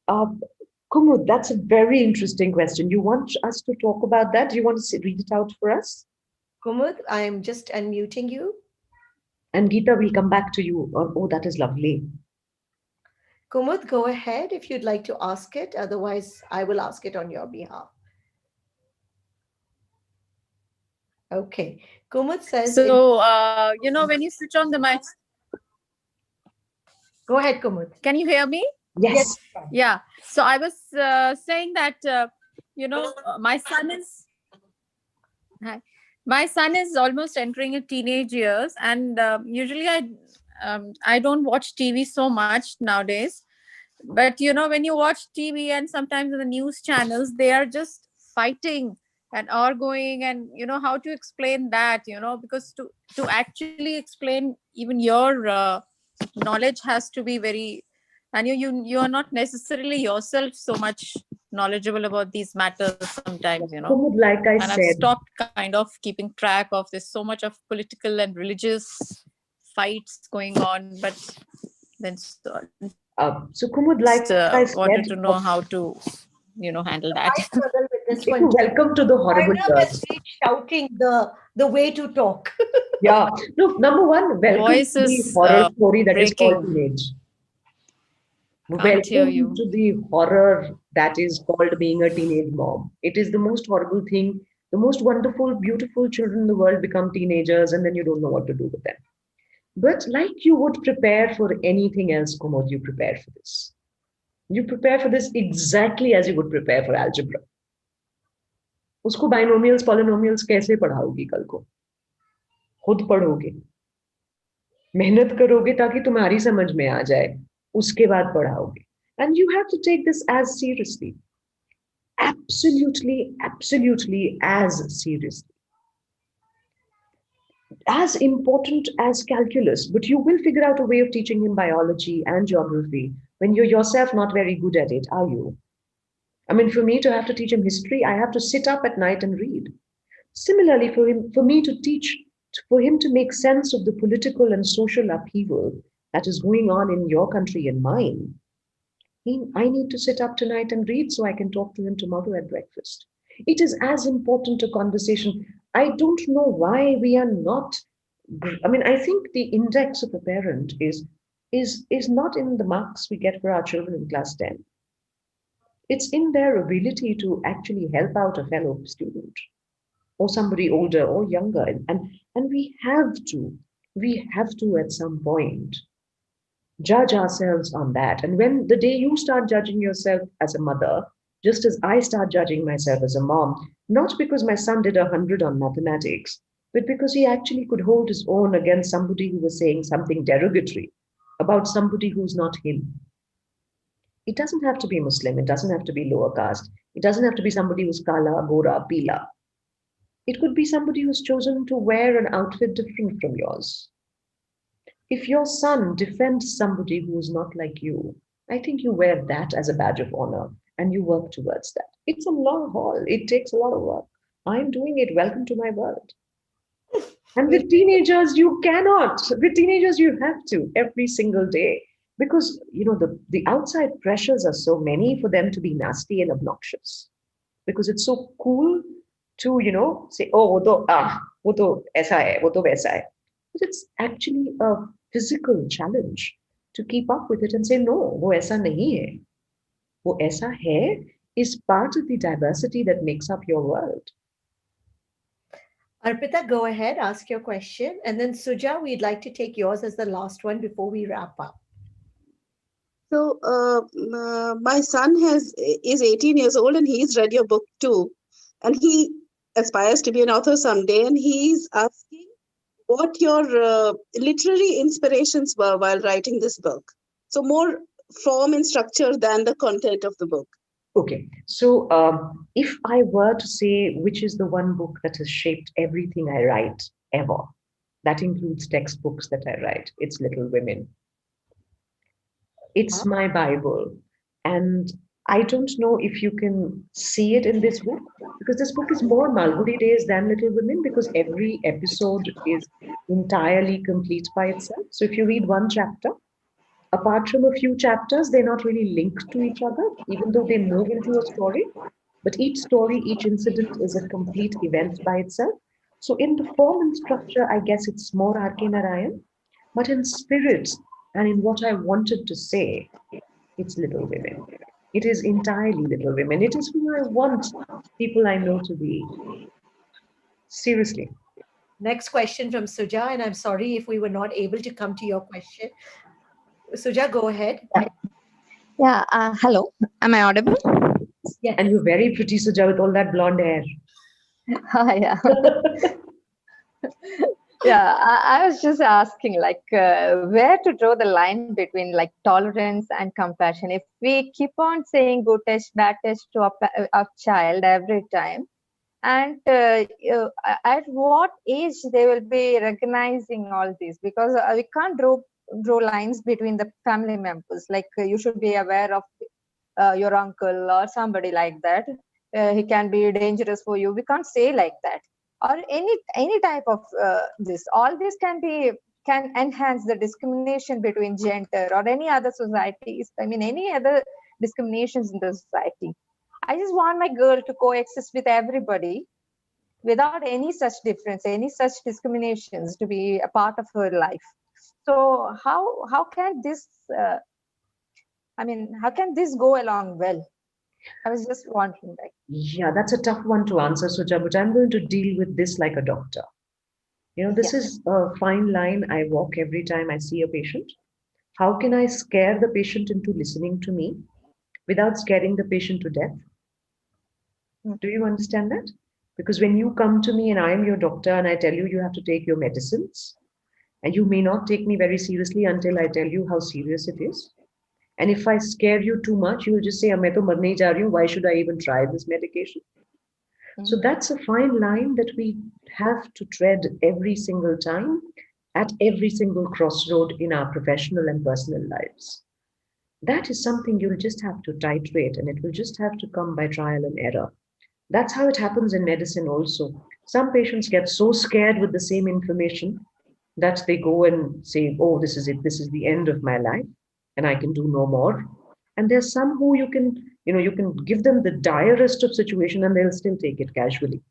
Uh, Kumud, that's a very interesting question. You want us to talk about that? Do you want to read it out for us? Kumud, I am just unmuting you. And Geeta, we'll come back to you. Oh, that is lovely. Kumud, go ahead if you'd like to ask it. Otherwise, I will ask it on your behalf. Okay. Kumud says, So, when you switch on the mic, go ahead, Kumud. can you hear me? Yes. Yes. Yeah. So I was saying that, my son is hi. My son is almost entering a teenage years, and usually I don't watch TV so much nowadays. But when you watch TV and sometimes in the news channels, they are just fighting and arguing, and how to explain that, because to actually explain even your knowledge has to be very, and you are not necessarily yourself so much knowledgeable about these matters sometimes, Kumud, like I and I've said, stopped kind of keeping track of this so much of political and religious fights going on. But then so Kumud, just like I wanted to said, know how to handle that. I struggle with this one too. welcome to the horrible Arnab world. has been shouting the way to talk. Yeah. No, number one, welcome Voice to the is horror story that is called breaking. teenage. Can't hear Welcome you. to the horror that is called being a teenage mom. It is the most horrible thing. The most wonderful, beautiful children in the world become teenagers, and then you don't know what to do with them. But like you would prepare for anything else, Kumud, you prepare for this. You prepare for this exactly as you would prepare for algebra. उसको binomials, polynomials कैसे पढ़ाओगी कल को? खुद पढ़ोगे, मेहनत करोगे ताकि तुम्हारी समझ में आ जाए, उसके बाद पढ़ाओगे. And you have to take this as seriously. Absolutely, absolutely as seriously. As important as calculus, but you will figure out a way of teaching him biology and geography when you're yourself not very good at it, are you? I mean, for me to have to teach him history, I have to sit up at night and read. Similarly, for me to teach, for him to make sense of the political and social upheaval that is going on in your country and mine, I need to sit up tonight and read so I can talk to him tomorrow at breakfast. It is as important a conversation. I don't know why we are not. I mean, I think the index of a parent is not in the marks we get for our children in class 10. It's in their ability to actually help out a fellow student or somebody older or younger. And we have to at some point judge ourselves on that. And when the day you start judging yourself as a mother, just as I start judging myself as a mom, not because my son did 100 on mathematics, but because he actually could hold his own against somebody who was saying something derogatory about somebody who's not him. It doesn't have to be Muslim, it doesn't have to be lower caste, it doesn't have to be somebody who's kala, gora, pila. It could be somebody who's chosen to wear an outfit different from yours. If your son defends somebody who is not like you, I think you wear that as a badge of honor and you work towards that. It's a long haul, it takes a lot of work. I'm doing it. Welcome to my world. And with teenagers, you cannot. With teenagers, you have to every single day because the outside pressures are so many for them to be nasty and obnoxious. Because it's so cool to say, oh, wo to aisa hai, wo to waisa hai. But it's actually a physical challenge to keep up with it and say, no, wo aisa nahi hai. Wo aisa hai is part of the diversity that makes up your world. Arpita, go ahead, ask your question. And then Suja, we'd like to take yours as the last one before we wrap up. So my son is 18 years old and he's read your book too, and he aspires to be an author someday. And he's asking what your literary inspirations were while writing this book. So more form and structure than the content of the book. Okay, so if I were to say which is the one book that has shaped everything I write ever, that includes textbooks that I write, it's Little Women. It's my Bible. And I don't know if you can see it in this book, because this book is more Malgudi Days than Little Women, because every episode is entirely complete by itself. So if you read one chapter, apart from a few chapters, they're not really linked to each other, even though they move into a story. But each story, each incident is a complete event by itself. So in the form and structure, I guess it's more R.K. Narayan, but in spirit and in what I wanted to say, It's Little Women. It is entirely Little Women. It is who I want people I know to be. Seriously. Next question from Suja, and I'm sorry if we were not able to come to your question. Suja, go ahead. Yeah, hello. Am I audible? Yes. And you're very pretty, Suja, with all that blonde hair. Yeah. Yeah, I was just asking, like, where to draw the line between like tolerance and compassion. If we keep on saying good touch, bad touch to a child every time, and at what age they will be recognizing all this? Because we can't draw lines between the family members. Like, you should be aware of your uncle or somebody like that. He can be dangerous for you. We can't say like that. Or any type of this. All this can enhance the discrimination between gender or any other societies. I mean, any other discriminations in the society. I just want my girl to coexist with everybody without any such difference, any such discriminations to be a part of her life. So how can this? I mean, how can this go along well? I was just wondering, like, Yeah, that's a tough one to answer, Suja, but I'm going to deal with this like a doctor. This yeah. is a fine line I walk every time I see a patient. How can I scare the patient into listening to me without scaring the patient to death? Mm. Do you understand that? Because when you come to me and I am your doctor and I tell you you have to take your medicines, and you may not take me very seriously until I tell you how serious it is. And if I scare you too much, you will just say, "मैं तो मरने ही जा रही हूँ. Why should I even try this medication?" So Mm. that's a fine line that we have to tread every single time at every single crossroad in our professional and personal lives. That is something you'll just have to titrate, and it will just have to come by trial and error. That's how it happens in medicine also. Some patients get so scared with the same information that they go and say, "Oh, this is it, this is the end of my life, and I can do no more." And there's some who you can give them the direst of situation and they'll still take it casually.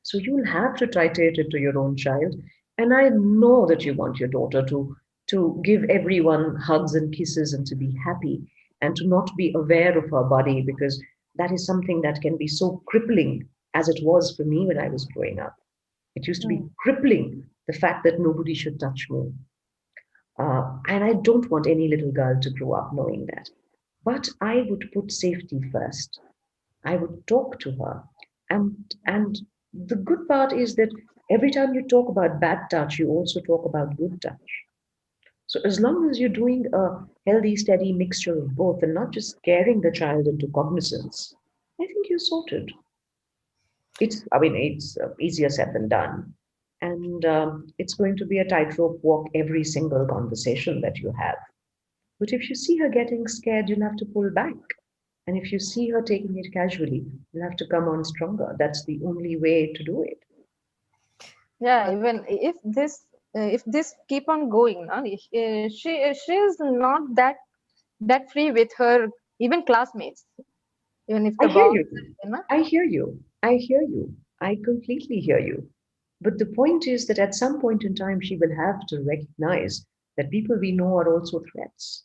So you'll have to titrate it to your own child. And I know that you want your daughter to give everyone hugs and kisses and to be happy and to not be aware of her body, because that is something that can be so crippling, as it was for me when I was growing up. It used to be Mm. crippling, the fact that nobody should touch me. And I don't want any little girl to grow up knowing that. But I would put safety first. I would talk to her. And the good part is that every time you talk about bad touch, you also talk about good touch. So as long as you're doing a healthy, steady mixture of both and not just scaring the child into cognizance, I think you're sorted. It's easier said than done. And it's going to be a tightrope walk every single conversation that you have. But if you see her getting scared, you'll have to pull back. And if you see her taking it casually, you'll have to come on stronger. That's the only way to do it. Yeah, even if this keep on going, no, she is not that free with her even classmates, even if I the hear boundaries, you. you know. I hear you. I hear you. I completely hear you. But the point is that at some point in time, she will have to recognize that people we know are also threats.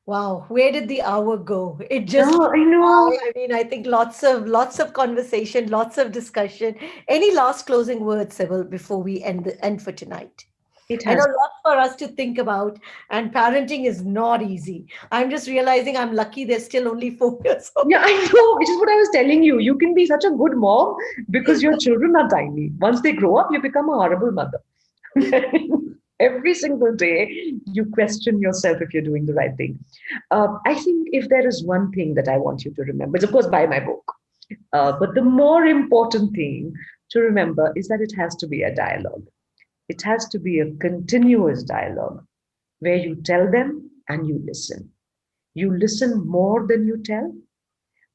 Wow, where did the hour go? It just No, flew I know. by. I mean, I think lots of conversation, lots of discussion. Any last closing words, Sybil, before we end for tonight? It I know has. lots for us to think about, and parenting is not easy. I'm just realizing I'm lucky they're still only 4 years Yeah, old. I know. Which is what I was telling you. You can be such a good mom because your children are tiny. Once they grow up, you become a horrible mother. Every single day, you question yourself if you're doing the right thing. I think if there is one thing that I want you to remember, is of course buy my book. But the more important thing to remember is that it has to be a dialogue. It has to be a continuous dialogue where you tell them and you listen. You listen more than you tell,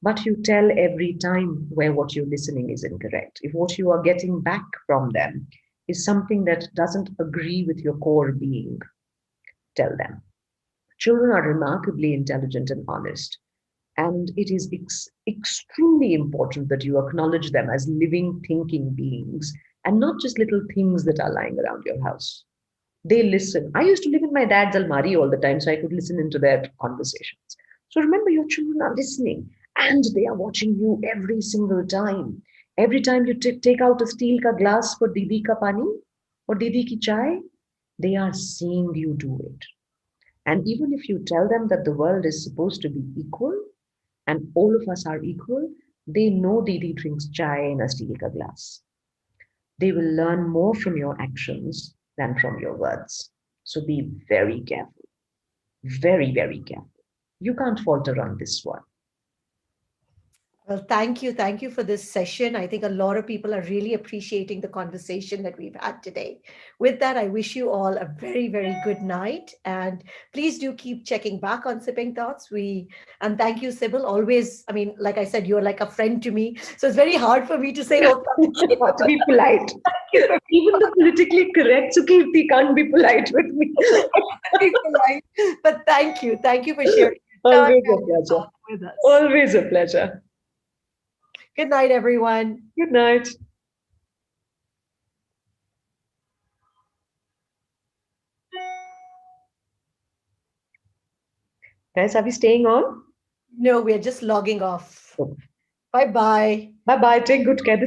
but you tell every time where what you're listening is incorrect. If what you are getting back from them is something that doesn't agree with your core being, tell them. Children are remarkably intelligent and honest. And it is extremely important that you acknowledge them as living, thinking beings and not just little things that are lying around your house. They listen. I used to live in in my dad's almari all the time so I could listen into their conversations. So remember, your children are listening and they are watching you every single time. Every time you take out a steel ka glass for Didi ka pani or Didi ki chai, they are seeing you do it. And even if you tell them that the world is supposed to be equal and all of us are equal, they know Didi drinks chai in a steel ka glass. They will learn more from your actions than from your words. So be very careful, very, very careful. You can't falter on this one. Well, thank you. Thank you for this session. I think a lot of people are really appreciating the conversation that we've had today. With that, I wish you all a very, very good night. And please do keep checking back on Sipping Thoughts. And thank you, Sybil. Always, I mean, like I said, you're like a friend to me. So it's very hard for me to say, oh, thank you. To be polite. Even the politically correct Sukirti can't be polite with me. Very polite. But thank you. Thank you for sharing your time Always a and your pleasure. thoughts with us. Always a pleasure. Good night, everyone. Good night. Guys, are we staying on? No, we're just logging off. Bye bye. Bye bye. Take good care. This